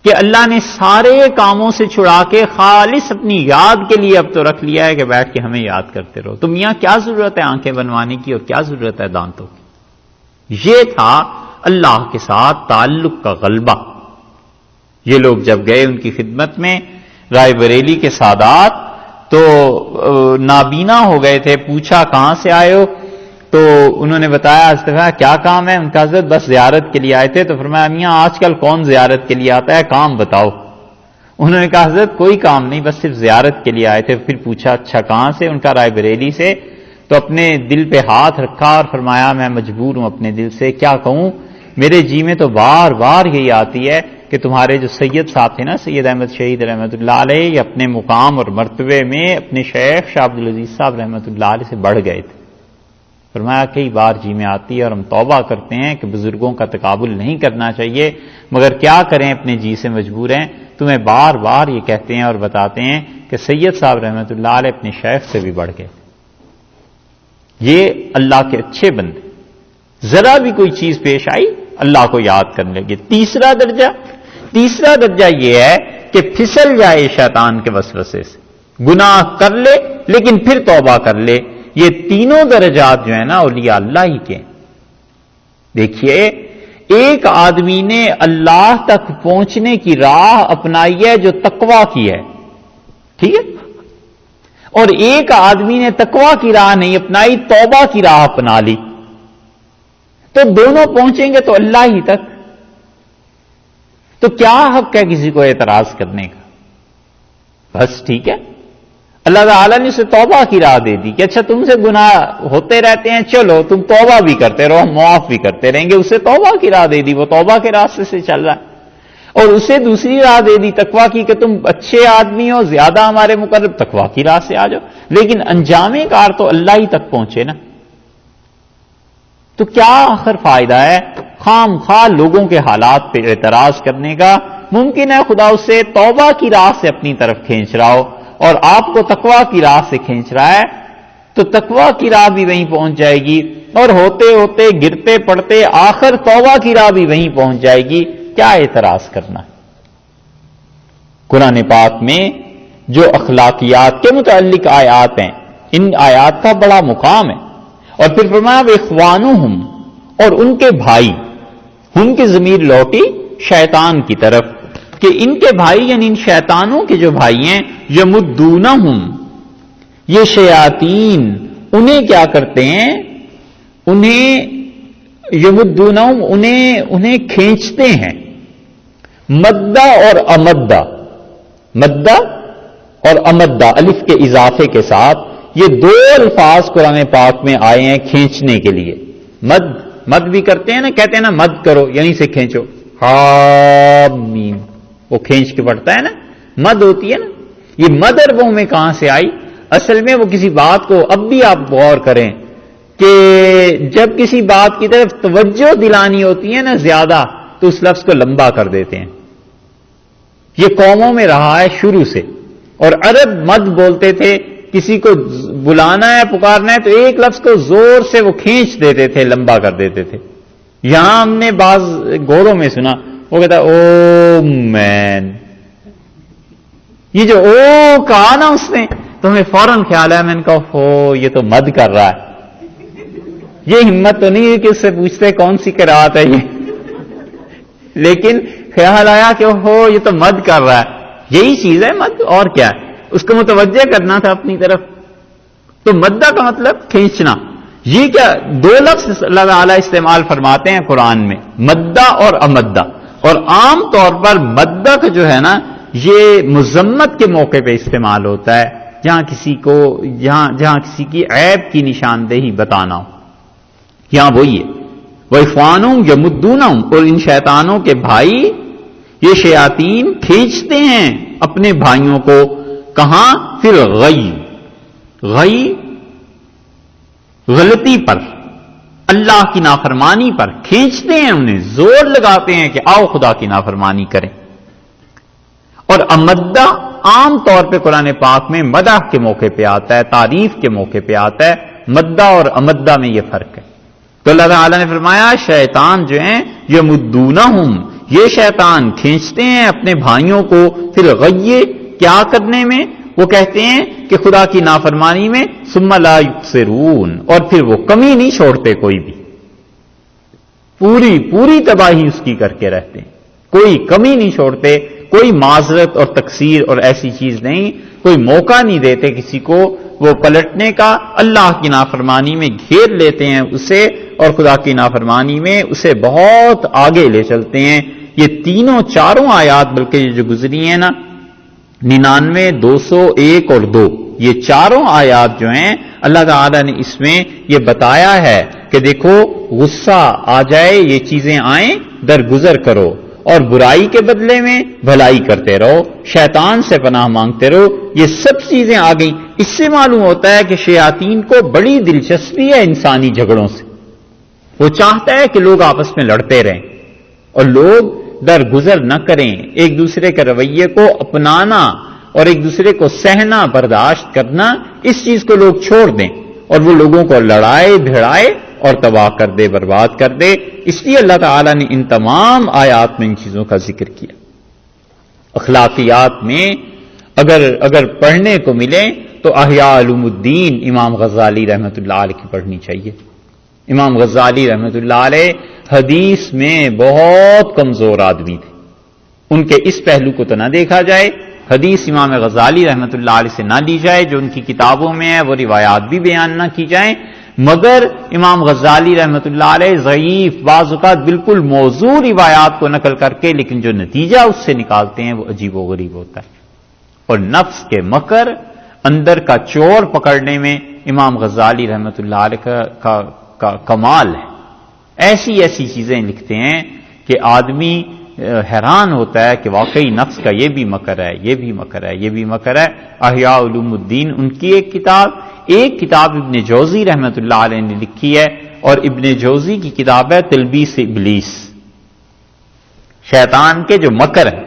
کہ اللہ نے سارے کاموں سے چھڑا کے خالص اپنی یاد کے لیے اب تو رکھ لیا ہے کہ بیٹھ کے ہمیں یاد کرتے رہو. تو میاں کیا ضرورت ہے آنکھیں بنوانے کی، اور کیا ضرورت ہے دانتوں کی؟ یہ تھا اللہ کے ساتھ تعلق کا غلبہ. یہ لوگ جب گئے ان کی خدمت میں، رائے بریلی کے سادات تو نابینا ہو گئے تھے، پوچھا کہاں سے آئے ہو؟ تو انہوں نے بتایا استفا کیا کام ہے؟ ان کا حضرت بس زیارت کے لیے آئے تھے. تو فرمایا میاں آج کل کون زیارت کے لیے آتا ہے، کام بتاؤ. انہوں نے کہا حضرت کوئی کام نہیں، بس صرف زیارت کے لیے آئے تھے. پھر پوچھا اچھا کہاں سے؟ ان کا رائے بریلی سے. تو اپنے دل پہ ہاتھ رکھا اور فرمایا میں مجبور ہوں اپنے دل سے، کیا کہوں، میرے جی میں تو بار بار یہی آتی ہے کہ تمہارے جو سید صاحب تھے نا، سید احمد شہید رحمۃ اللہ علیہ، یہ اپنے مقام اور مرتبے میں اپنے شیخ شاہ عبد العزیز صاحب رحمۃ اللہ علیہ سے بڑھ گئے تھے. فرمایا کئی بار جی میں آتی ہے اور ہم توبہ کرتے ہیں کہ بزرگوں کا تقابل نہیں کرنا چاہیے، مگر کیا کریں اپنے جی سے مجبور ہیں. تمہیں بار بار یہ کہتے ہیں اور بتاتے ہیں کہ سید صاحب رحمۃ اللہ علیہ اپنے شیخ سے بھی بڑھ گئے. یہ اللہ کے اچھے بندے، ذرا بھی کوئی چیز پیش آئی اللہ کو یاد کرنے لگے. تیسرا درجہ یہ ہے کہ پھسل جائے شیطان کے وسوسے سے، گناہ کر لے لیکن پھر توبہ کر لے. یہ تینوں درجات جو ہیں نا اولیاء اللہ ہی کے. دیکھیے ایک آدمی نے اللہ تک پہنچنے کی راہ اپنائی ہے جو تقویٰ کی ہے، ٹھیک ہے، اور ایک آدمی نے تقویٰ کی راہ نہیں اپنائی، توبہ کی راہ اپنا لی. تو دونوں پہنچیں گے تو اللہ ہی تک. تو کیا حق ہے کسی کو اعتراض کرنے کا؟ بس ٹھیک ہے، اللہ تعالیٰ نے اسے توبہ کی راہ دے دی کہ اچھا تم سے گناہ ہوتے رہتے ہیں، چلو تم توبہ بھی کرتے رہو، ہم معاف بھی کرتے رہیں گے. اسے توبہ کی راہ دے دی، وہ توبہ کے راستے سے چل رہا ہے. اور اسے دوسری راہ دے دی تقویٰ کی کہ تم اچھے آدمی ہو، زیادہ ہمارے مقرب، تقویٰ کی راہ سے آ جاؤ. لیکن انجام کار تو اللہ ہی تک پہنچے نا. تو کیا آخر فائدہ ہے خام خواہ لوگوں کے حالات پہ اعتراض کرنے کا؟ ممکن ہے خدا اسے توبہ کی راہ سے اپنی طرف کھینچ رہا ہو اور آپ کو تقویٰ کی راہ سے کھینچ رہا ہے، تو تقویٰ کی راہ بھی وہیں پہنچ جائے گی، اور ہوتے ہوتے گرتے پڑتے آخر توبہ کی راہ بھی وہیں پہنچ جائے گی. کیا اعتراض کرنا ہے؟ قرآن پاک میں جو اخلاقیات کے متعلق آیات ہیں، ان آیات کا بڑا مقام ہے. اور پھر فرمایا اخوانہم، اور ان کے بھائی، ہم کی ضمیر لوٹی شیطان کی طرف کہ ان کے بھائی یعنی ان شیطانوں کے جو بھائی ہیں، یمدونہم، یہ شیاطین انہیں کیا کرتے ہیں؟ انہیں یمدونہم، انہیں کھینچتے ہیں. مدہ اور امدہ، مدہ اور امدہ الف کے اضافے کے ساتھ یہ دو الفاظ قرآن پاک میں آئے ہیں کھینچنے کے لیے. مد بھی کرتے ہیں نا، کہتے ہیں نا مد کرو یعنی اسے کھینچو، حامیم، وہ کھینچ کے پڑھتا ہے نا، مد ہوتی ہے نا. یہ مد عربوں میں کہاں سے آئی؟ اصل میں وہ کسی بات کو، اب بھی آپ غور کریں کہ جب کسی بات کی طرف توجہ دلانی ہوتی ہے نا زیادہ، تو اس لفظ کو لمبا کر دیتے ہیں. یہ قوموں میں رہا ہے شروع سے، اور عرب مد بولتے تھے. کسی کو بلانا ہے، پکارنا ہے، تو ایک لفظ کو زور سے وہ کھینچ دیتے تھے، لمبا کر دیتے تھے. یہاں ہم نے بعض گوروں میں سنا، وہ کہتا ہے او مین. یہ جو او کہا نا اس نے، تو ہمیں فوراً خیال ہے، میں نے کہا ہو یہ تو مد کر رہا ہے. یہ ہمت تو نہیں ہے کہ اس سے پوچھتے کون سی قرات ہے یہ، لیکن خیال آیا کہ ہو یہ تو مد کر رہا ہے. یہی چیز ہے مد، اور کیا ہے؟ اس کو متوجہ کرنا تھا اپنی طرف. تو مدہ کا مطلب کھینچنا. یہ کیا دو لفظ اللہ تعالیٰ استعمال فرماتے ہیں قرآن میں، مدہ اور امدہ. اور عام طور پر مدہ کا جو ہے نا، یہ مذمت کے موقع پہ استعمال ہوتا ہے، جہاں کسی کو جہاں کسی کی عیب کی نشاندہی بتانا ہو. یہاں وہی ہے، وَإِخْوَانُهُمْ يَمُدُّونَهُمْ، اور ان شیطانوں کے بھائی یہ شیاطین کھینچتے ہیں اپنے بھائیوں کو. کہاں؟ فی الغی، غی غلطی پر، اللہ کی نافرمانی پر کھینچتے ہیں، انہیں زور لگاتے ہیں کہ آؤ خدا کی نافرمانی کریں. اور امدہ عام طور پہ قرآن پاک میں مدح کے موقع پہ آتا ہے، تعریف کے موقع پہ آتا ہے. مدہ اور امدہ میں یہ فرق ہے. تو اللہ تعالیٰ نے فرمایا شیطان جو ہیں یمدونہم، یہ شیطان کھینچتے ہیں اپنے بھائیوں کو فی الغی، کیا کرنے میں؟ وہ کہتے ہیں کہ خدا کی نافرمانی میں، ثم لا یقصرون، اور پھر وہ کمی نہیں چھوڑتے کوئی بھی، پوری تباہی اس کی کر کے رہتے ہیں، کوئی کمی نہیں چھوڑتے، کوئی معذرت اور تقصیر اور ایسی چیز نہیں، کوئی موقع نہیں دیتے کسی کو وہ پلٹنے کا. اللہ کی نافرمانی میں گھیر لیتے ہیں اسے، اور خدا کی نافرمانی میں اسے بہت آگے لے چلتے ہیں. یہ تینوں چاروں آیات بلکہ یہ جو گزری ہیں نا، 99، 201 اور 2، یہ چاروں آیات جو ہیں اللہ تعالیٰ نے اس میں یہ بتایا ہے کہ دیکھو غصہ آ جائے، یہ چیزیں آئیں، درگزر کرو، اور برائی کے بدلے میں بھلائی کرتے رہو، شیطان سے پناہ مانگتے رہو. یہ سب چیزیں آ گئیں. اس سے معلوم ہوتا ہے کہ شیاطین کو بڑی دلچسپی ہے انسانی جھگڑوں سے. وہ چاہتا ہے کہ لوگ آپس میں لڑتے رہیں اور لوگ درگزر نہ کریں، ایک دوسرے کے رویے کو اپنانا اور ایک دوسرے کو سہنا برداشت کرنا، اس چیز کو لوگ چھوڑ دیں اور وہ لوگوں کو لڑائے بھڑائے اور تباہ کر دے، برباد کر دے. اس لیے اللہ تعالیٰ نے ان تمام آیات میں ان چیزوں کا ذکر کیا. اخلاقیات میں اگر پڑھنے کو ملے تو احیاء علوم الدین امام غزالی رحمۃ اللہ علیہ کی پڑھنی چاہیے. امام غزالی رحمۃ اللہ علیہ حدیث میں بہت کمزور آدمی تھے. ان کے اس پہلو کو تو نہ دیکھا جائے، حدیث امام غزالی رحمۃ اللہ علیہ سے نہ لی جائے، جو ان کی کتابوں میں ہے وہ روایات بھی بیان نہ کی جائیں. مگر امام غزالی رحمۃ اللہ علیہ ضعیف، بعض اوقات بالکل موضوع روایات کو نقل کر کے، لیکن جو نتیجہ اس سے نکالتے ہیں وہ عجیب و غریب ہوتا ہے. اور نفس کے مکر اندر کا چور پکڑنے میں امام غزالی رحمۃ اللہ علیہ کا کمال ہے. ایسی ایسی چیزیں لکھتے ہیں کہ آدمی حیران ہوتا ہے کہ واقعی نفس کا یہ بھی مکر ہے، یہ بھی مکر ہے، یہ بھی مکر ہے. احیاء علوم الدین ان کی ایک کتاب ابن جوزی رحمۃ اللہ علیہ نے لکھی ہے، اور ابن جوزی کی کتاب ہے تلبیس ابلیس، شیطان کے جو مکر ہے.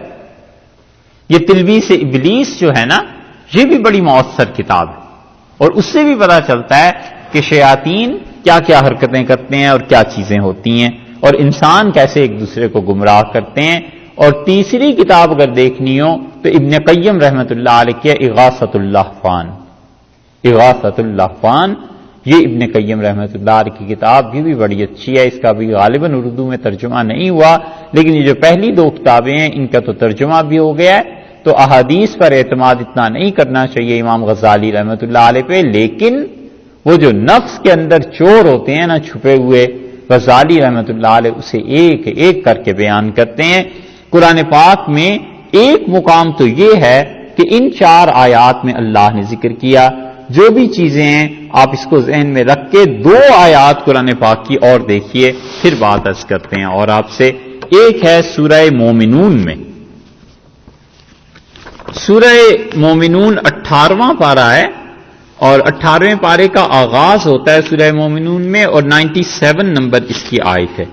یہ تلبیس ابلیس جو ہے نا، یہ بھی بڑی مؤثر کتاب ہے، اور اس سے بھی پتہ چلتا ہے کہ شیاطین کیا کیا حرکتیں کرتے ہیں اور کیا چیزیں ہوتی ہیں، اور انسان کیسے ایک دوسرے کو گمراہ کرتے ہیں. اور تیسری کتاب اگر دیکھنی ہو تو ابن قیم رحمۃ اللہ علیہ کی اغاثۃ اللہفان. اغاثۃ اللہفان یہ ابن قیم رحمۃ اللہ علیہ کی کتاب بھی بڑی اچھی ہے. اس کا بھی غالباً اردو میں ترجمہ نہیں ہوا، لیکن یہ جو پہلی دو کتابیں ہیں ان کا تو ترجمہ بھی ہو گیا ہے. تو احادیث پر اعتماد اتنا نہیں کرنا چاہیے امام غزالی رحمۃ اللہ علیہ پہ، لیکن وہ جو نفس کے اندر چور ہوتے ہیں نا چھپے ہوئے، غزالی رحمۃ اللہ علیہ اسے ایک ایک کر کے بیان کرتے ہیں. قرآن پاک میں ایک مقام تو یہ ہے کہ ان 4 آیات میں اللہ نے ذکر کیا. جو بھی چیزیں ہیں آپ اس کو ذہن میں رکھ کے 2 آیات قرآن پاک کی اور دیکھیے، پھر بات عرض کرتے ہیں. اور آپ سے ایک ہے سورہ مومنون میں، سورہ مومنون 18واں پارہ ہے، اور 18ویں پارے کا آغاز ہوتا ہے سورہ مومنون میں، اور 97 نمبر اس کی آیت ہے.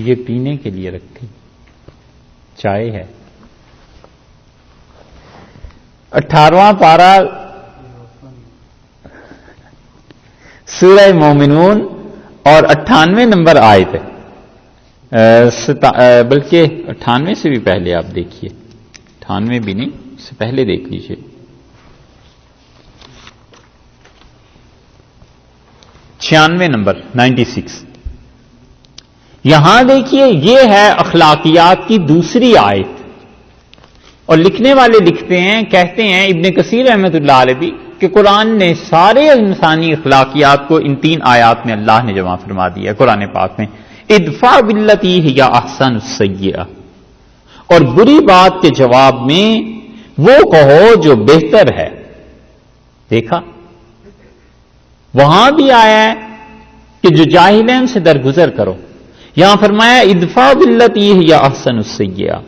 یہ پینے کے لیے رکھی چائے ہے. 18واں پارہ سورہ مومنون اور 98 نمبر آیت ہے. بلکہ 98 سے بھی پہلے آپ دیکھیے، 98 بھی نہیں، اس سے پہلے دیکھ لیجیے. 96 نمبر 96. یہاں دیکھیے یہ ہے اخلاقیات کی دوسری آیت، اور لکھنے والے لکھتے ہیں، کہتے ہیں ابن کثیر رحمۃ اللہ علیہ بھی، کہ قرآن نے سارے انسانی اخلاقیات کو ان 3 آیات میں اللہ نے جمع فرما دیا ہے. قرآن پاک میں ادفع باللتی ہی احسن السیئہ، اور بری بات کے جواب میں وہ کہو جو بہتر ہے. دیکھا وہاں بھی آیا ہے کہ جو جاہل ہیں ان سے درگزر کرو. یہاں فرمایا ادفع باللتی ہی احسن السیئہ،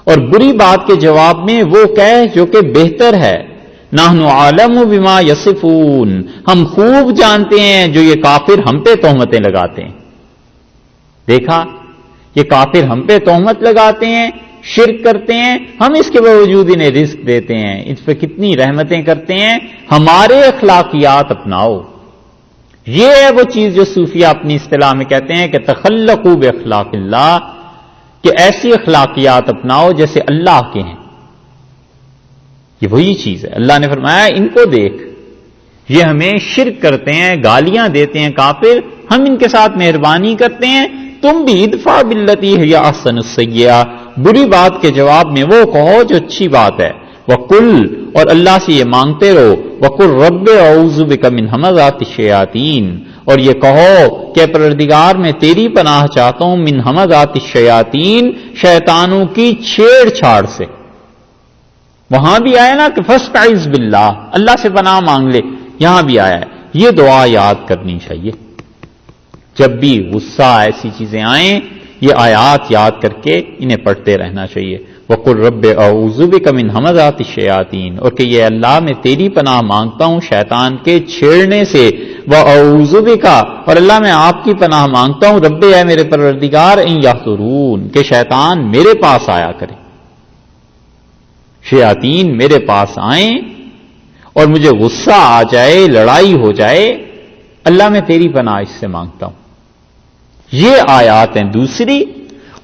اور بری بات کے جواب میں وہ کہے جو کہ بہتر ہے. نحن عالم بما یصفون، ہم خوب جانتے ہیں جو یہ کافر ہم پہ تہمتیں لگاتے ہیں. دیکھا یہ کافر ہم پہ تہمت لگاتے ہیں، شرک کرتے ہیں، ہم اس کے باوجود انہیں رزق دیتے ہیں، اس پہ کتنی رحمتیں کرتے ہیں. ہمارے اخلاقیات اپناؤ. یہ ہے وہ چیز جو صوفیہ اپنی اصطلاح میں کہتے ہیں کہ تخلقوا باخلاق اللہ، کہ ایسی اخلاقیات اپناؤ جیسے اللہ کے ہیں. یہ وہی چیز ہے. اللہ نے فرمایا ان کو دیکھ، یہ ہمیں شرک کرتے ہیں، گالیاں دیتے ہیں کافر، ہم ان کے ساتھ مہربانی کرتے ہیں. تم بھی ادفع باللتی ہی احسن السیئہ، بری بات کے جواب میں وہ کہو جو اچھی بات ہے. وقل، اور اللہ سے یہ مانگتے رہو، وقل رب اعوذ بک من ہمزات الشیاطین، اور یہ کہو کہ پروردگار میں تیری پناہ چاہتا ہوں من ہمزات الشیاطین، شیطانوں کی چھیڑ چھاڑ سے. وہاں بھی آیا نا کہ فاستعذ باللہ، اللہ سے پناہ مانگ لے. یہاں بھی آیا ہے. یہ دعا یاد کرنی چاہیے جب بھی غصہ ایسی چیزیں آئیں، یہ آیات یاد کر کے انہیں پڑھتے رہنا چاہیے. وقل رب اعوذ بک من ہمزات الشیاطین، اور کہ یہ اللہ میں تیری پناہ مانگتا ہوں شیطان کے چھیڑنے سے. واعوذ بک، اور اللہ میں آپ کی پناہ مانگتا ہوں رب اے میرے پروردگار ان یحضرون، کہ شیطان میرے پاس آیا کرے، شیاطین میرے پاس آئیں اور مجھے غصہ آ جائے، لڑائی ہو جائے. اللہ میں تیری پناہ اس سے مانگتا ہوں. یہ آیات ہیں دوسری.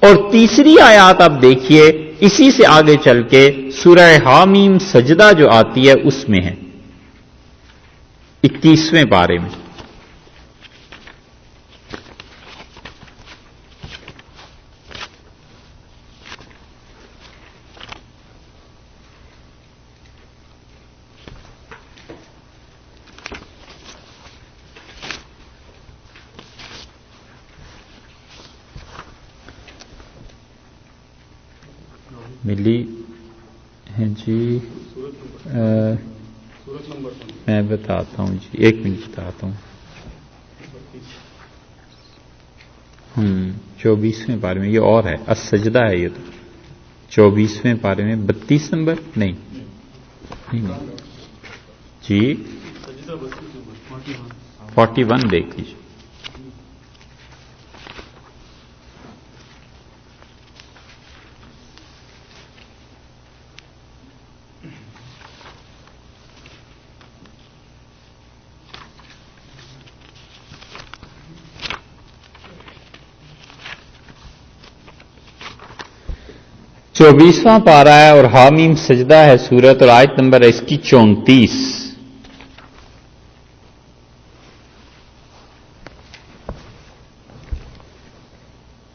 اور تیسری آیات آپ دیکھیے اسی سے آگے چل کے سورہ حامیم سجدہ جو آتی ہے اس میں ہے 21ویں پارے میں. ملی ہے جی. میں بتاتا ہوں جی، ایک منٹ بتاتا ہوں. 24ویں پارے میں یہ اور ہے، السجدہ ہے یہ تو. 24ویں پارے میں 32 نمبر نہیں جی 41 دیکھ لیجیے. چوبیسواں پارہ ہے اور حامیم سجدہ ہے سورت، اور آیت نمبر ہے اس کی 34.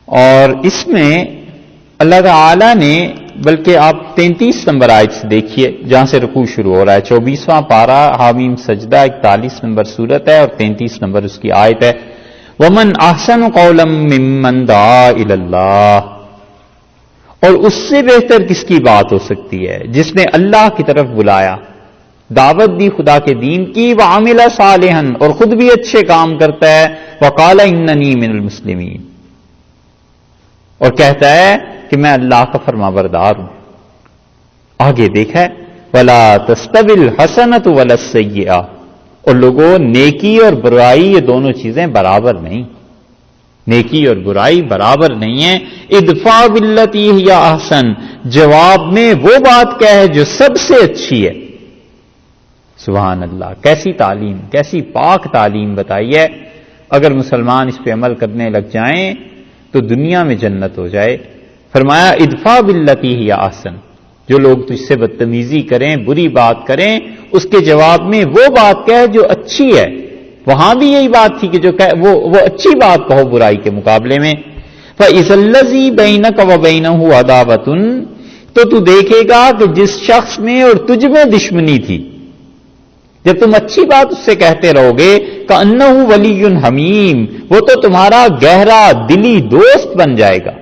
اور اس میں اللہ تعالی نے، بلکہ آپ 33 نمبر آیت سے دیکھیے جہاں سے رکوع شروع ہو رہا ہے. 24واں پارہ حامیم سجدہ 41 نمبر سورت ہے اور 33 نمبر اس کی آیت ہے. وَمَنْ أَحْسَنُ قَوْلًا مِّمَّنْ دَعَا إِلَى اللَّهِ، اور اس سے بہتر کس کی بات ہو سکتی ہے جس نے اللہ کی طرف بلایا، دعوت دی خدا کے دین کی، وَعَمِلَ صَالِحًا، اور خود بھی اچھے کام کرتا ہے، وَقَالَ إِنَّنِي مِنَ الْمُسْلِمِينَ، اور کہتا ہے کہ میں اللہ کا فرمانبردار ہوں. آگے دیکھا وَلَا تَسْتَوِي الْحَسَنَةُ وَلَا السَّيِّئَةُ، اور لوگوں نیکی اور برائی یہ دونوں چیزیں برابر نہیں، نیکی اور برائی برابر نہیں ہیں. ادفع باللتی ہی احسن، جواب میں وہ بات کیا ہے جو سب سے اچھی ہے. سبحان اللہ، کیسی تعلیم، کیسی پاک تعلیم بتائی ہے. اگر مسلمان اس پہ عمل کرنے لگ جائیں تو دنیا میں جنت ہو جائے. فرمایا ادفع باللتی ہی احسن، جو لوگ تجھ سے بدتمیزی کریں، بری بات کریں، اس کے جواب میں وہ بات کیا ہے جو اچھی ہے. وہاں بھی یہی بات تھی کہ جو وہ اچھی بات کہو برائی کے مقابلے میں. فَإِذَا الَّذِي بَيْنَكَ وَبَيْنَهُ عَدَاوَةٌ، تو دیکھے گا کہ جس شخص میں اور تجھ میں دشمنی تھی، جب تم اچھی بات اس سے کہتے رہو گے، كَأَنَّهُ وَلِيٌّ حَمِيمٌ، وہ تو تمہارا گہرا دلی دوست بن جائے گا.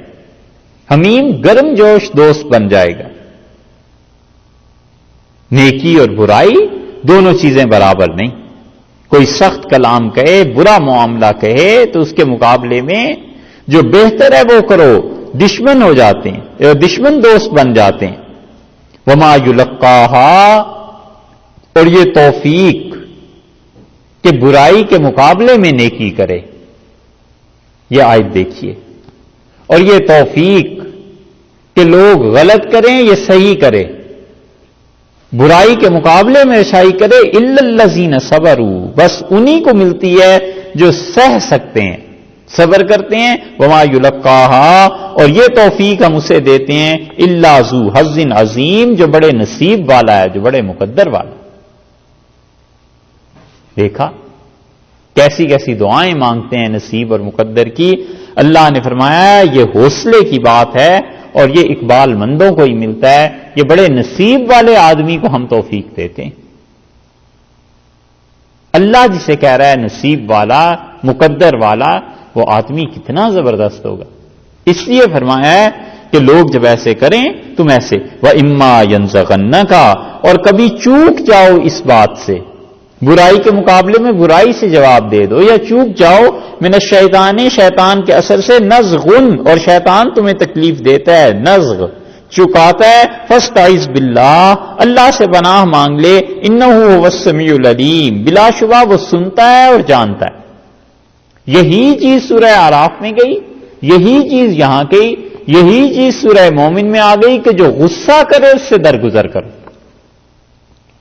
حمیم گرم جوش دوست بن جائے گا. نیکی اور برائی دونوں چیزیں برابر نہیں. کوئی سخت کلام کہے، برا معاملہ کہے، تو اس کے مقابلے میں جو بہتر ہے وہ کرو. دشمن ہو جاتے ہیں، دشمن دوست بن جاتے ہیں. وما یلقاہا، اور یہ توفیق کہ برائی کے مقابلے میں نیکی کرے، یہ آیت دیکھیے. اور یہ توفیق کہ لوگ غلط کریں یہ صحیح کرے، برائی کے مقابلے میں اچھائی کرے. الا الذین صبروا، بس انہی کو ملتی ہے جو سہ سکتے ہیں، صبر کرتے ہیں. وما یلقاہا، اور یہ توفیق ہم اسے دیتے ہیں الا ذو حظ عظیم، جو بڑے نصیب والا ہے، جو بڑے مقدر والا. دیکھا کیسی کیسی دعائیں مانگتے ہیں نصیب اور مقدر کی. اللہ نے فرمایا یہ حوصلے کی بات ہے اور یہ اقبال مندوں کو ہی ملتا ہے. یہ بڑے نصیب والے آدمی کو ہم توفیق دیتے ہیں. اللہ جسے کہہ رہا ہے نصیب والا، مقدر والا، وہ آدمی کتنا زبردست ہوگا. اس لیے فرمایا ہے کہ لوگ جب ایسے کریں تم ایسے. وَإِمَّا يَنزَغَنَّكَ، اور کبھی چوک جاؤ اس بات سے، برائی کے مقابلے میں برائی سے جواب دے دو، یا چوک جاؤ من الشیطان، شیطان کے اثر سے، نزغن، اور شیطان تمہیں تکلیف دیتا ہے، نزغ چکاتا ہے. فاستعذ باللہ، اللہ سے پناہ مانگ لے. انہ هو السمیع العلیم، بلا شبہ وہ سنتا ہے اور جانتا ہے. یہی چیز سورہ اعراف میں گئی، یہی چیز یہاں گئی، یہی چیز سورہ مومن میں آ گئی کہ جو غصہ کرے اس سے درگزر کرو.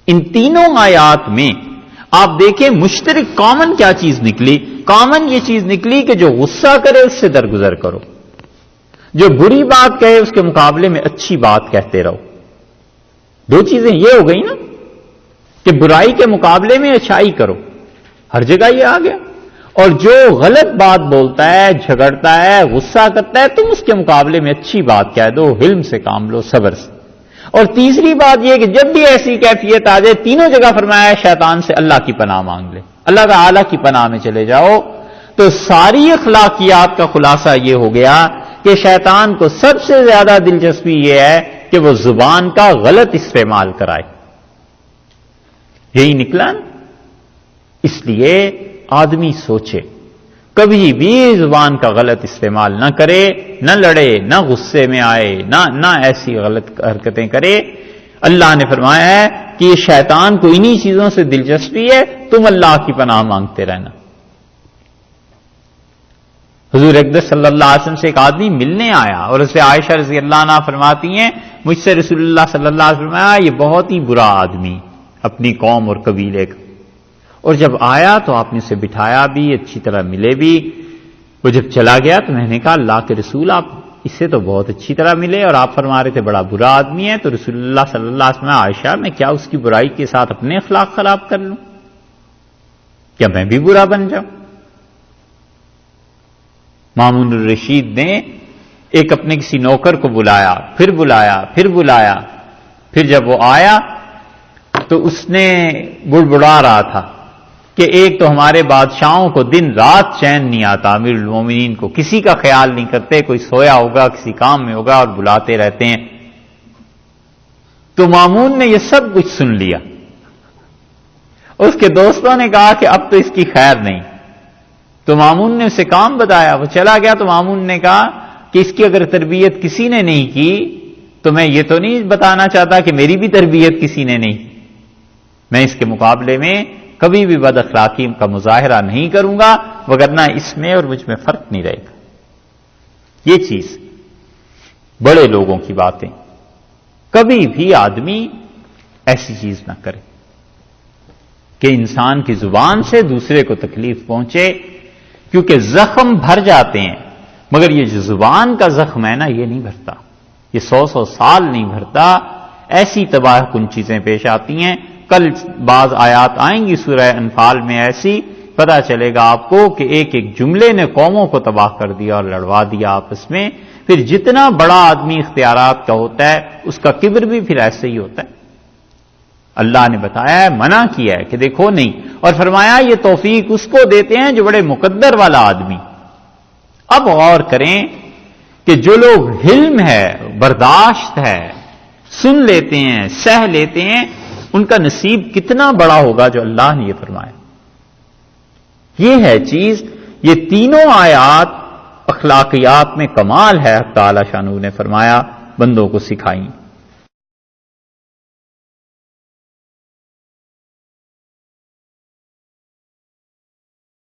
ان تینوں آیات میں آپ دیکھیں مشترک کامن کیا چیز نکلی. کامن یہ چیز نکلی کہ جو غصہ کرے اس سے درگزر کرو، جو بری بات کہے اس کے مقابلے میں اچھی بات کہتے رہو. دو چیزیں یہ ہو گئی نا کہ برائی کے مقابلے میں اچھائی کرو، ہر جگہ یہ آ گیا. اور جو غلط بات بولتا ہے، جھگڑتا ہے، غصہ کرتا ہے، تم اس کے مقابلے میں اچھی بات کہہ دو، حلم سے کام لو، صبر سے. اور تیسری بات یہ کہ جب بھی ایسی کیفیت آ جائے، تینوں جگہ فرمایا ہے شیطان سے اللہ کی پناہ مانگ لے، اللہ تعالی کی پناہ میں چلے جاؤ. تو ساری اخلاقیات کا خلاصہ یہ ہو گیا کہ شیطان کو سب سے زیادہ دلچسپی یہ ہے کہ وہ زبان کا غلط استعمال کرائے. یہی نکلا. اس لیے آدمی سوچے، کبھی بھی زبان کا غلط استعمال نہ کرے، نہ لڑے، نہ غصے میں آئے، نہ ایسی غلط حرکتیں کرے. اللہ نے فرمایا ہے کہ یہ شیطان کو انہی چیزوں سے دلچسپی ہے، تم اللہ کی پناہ مانگتے رہنا. حضور اقدس صلی اللہ علیہ وسلم سے ایک آدمی ملنے آیا اور اسے عائشہ رضی اللہ عنہا فرماتی ہیں مجھ سے رسول اللہ صلی اللہ علیہ وسلم فرمایا یہ بہت ہی برا آدمی اپنی قوم اور قبیلے کا. اور جب آیا تو آپ نے اسے بٹھایا بھی، اچھی طرح ملے بھی. وہ جب چلا گیا تو میں نے کہا اللہ کے رسول آپ اس سے تو بہت اچھی طرح ملے اور آپ فرما رہے تھے بڑا برا آدمی ہے. تو رسول اللہ صلی اللہ علیہ وسلم عائشہ میں کیا اس کی برائی کے ساتھ اپنے اخلاق خراب کر لوں؟ کیا میں بھی برا بن جاؤں؟ مامون الرشید نے ایک اپنے کسی نوکر کو بلایا، پھر بلایا، پھر بلایا. پھر جب وہ آیا تو اس نے بڑبڑا رہا تھا کہ ایک تو ہمارے بادشاہوں کو دن رات چین نہیں آتا، امیر المومنین کو کسی کا خیال نہیں کرتے، کوئی سویا ہوگا کسی کام میں ہوگا اور بلاتے رہتے ہیں. تو مامون نے یہ سب کچھ سن لیا. اس کے دوستوں نے کہا کہ اب تو اس کی خیر نہیں. تو مامون نے اسے کام بتایا، وہ چلا گیا. تو مامون نے کہا کہ اس کی اگر تربیت کسی نے نہیں کی تو میں یہ تو نہیں بتانا چاہتا کہ میری بھی تربیت کسی نے نہیں. میں اس کے مقابلے میں کبھی بھی بد اخلاقی کا مظاہرہ نہیں کروں گا، وگرنہ اس میں اور مجھ میں فرق نہیں رہے گا. یہ چیز بڑے لوگوں کی باتیں، کبھی بھی آدمی ایسی چیز نہ کرے کہ انسان کی زبان سے دوسرے کو تکلیف پہنچے، کیونکہ زخم بھر جاتے ہیں مگر یہ جو زبان کا زخم ہے نا یہ نہیں بھرتا، یہ 100 سال نہیں بھرتا. ایسی تباہ کن چیزیں پیش آتی ہیں. کل بعض آیات آئیں گی سورہ انفال میں ایسی، پتہ چلے گا آپ کو کہ ایک ایک جملے نے قوموں کو تباہ کر دیا اور لڑوا دیا آپس میں. پھر جتنا بڑا آدمی اختیارات کا ہوتا ہے اس کا کبر بھی پھر ایسے ہی ہوتا ہے. اللہ نے بتایا ہے، منع کیا ہے کہ دیکھو نہیں، اور فرمایا یہ توفیق اس کو دیتے ہیں جو بڑے مقدر والا آدمی. اب غور کریں کہ جو لوگ حلم ہے، برداشت ہے، سن لیتے ہیں، سہ لیتے ہیں، ان کا نصیب کتنا بڑا ہوگا جو اللہ نے یہ فرمایا. یہ ہے چیز. یہ تینوں آیات اخلاقیات میں کمال ہے، حق تعالی شانہ نے فرمایا بندوں کو سکھائیں.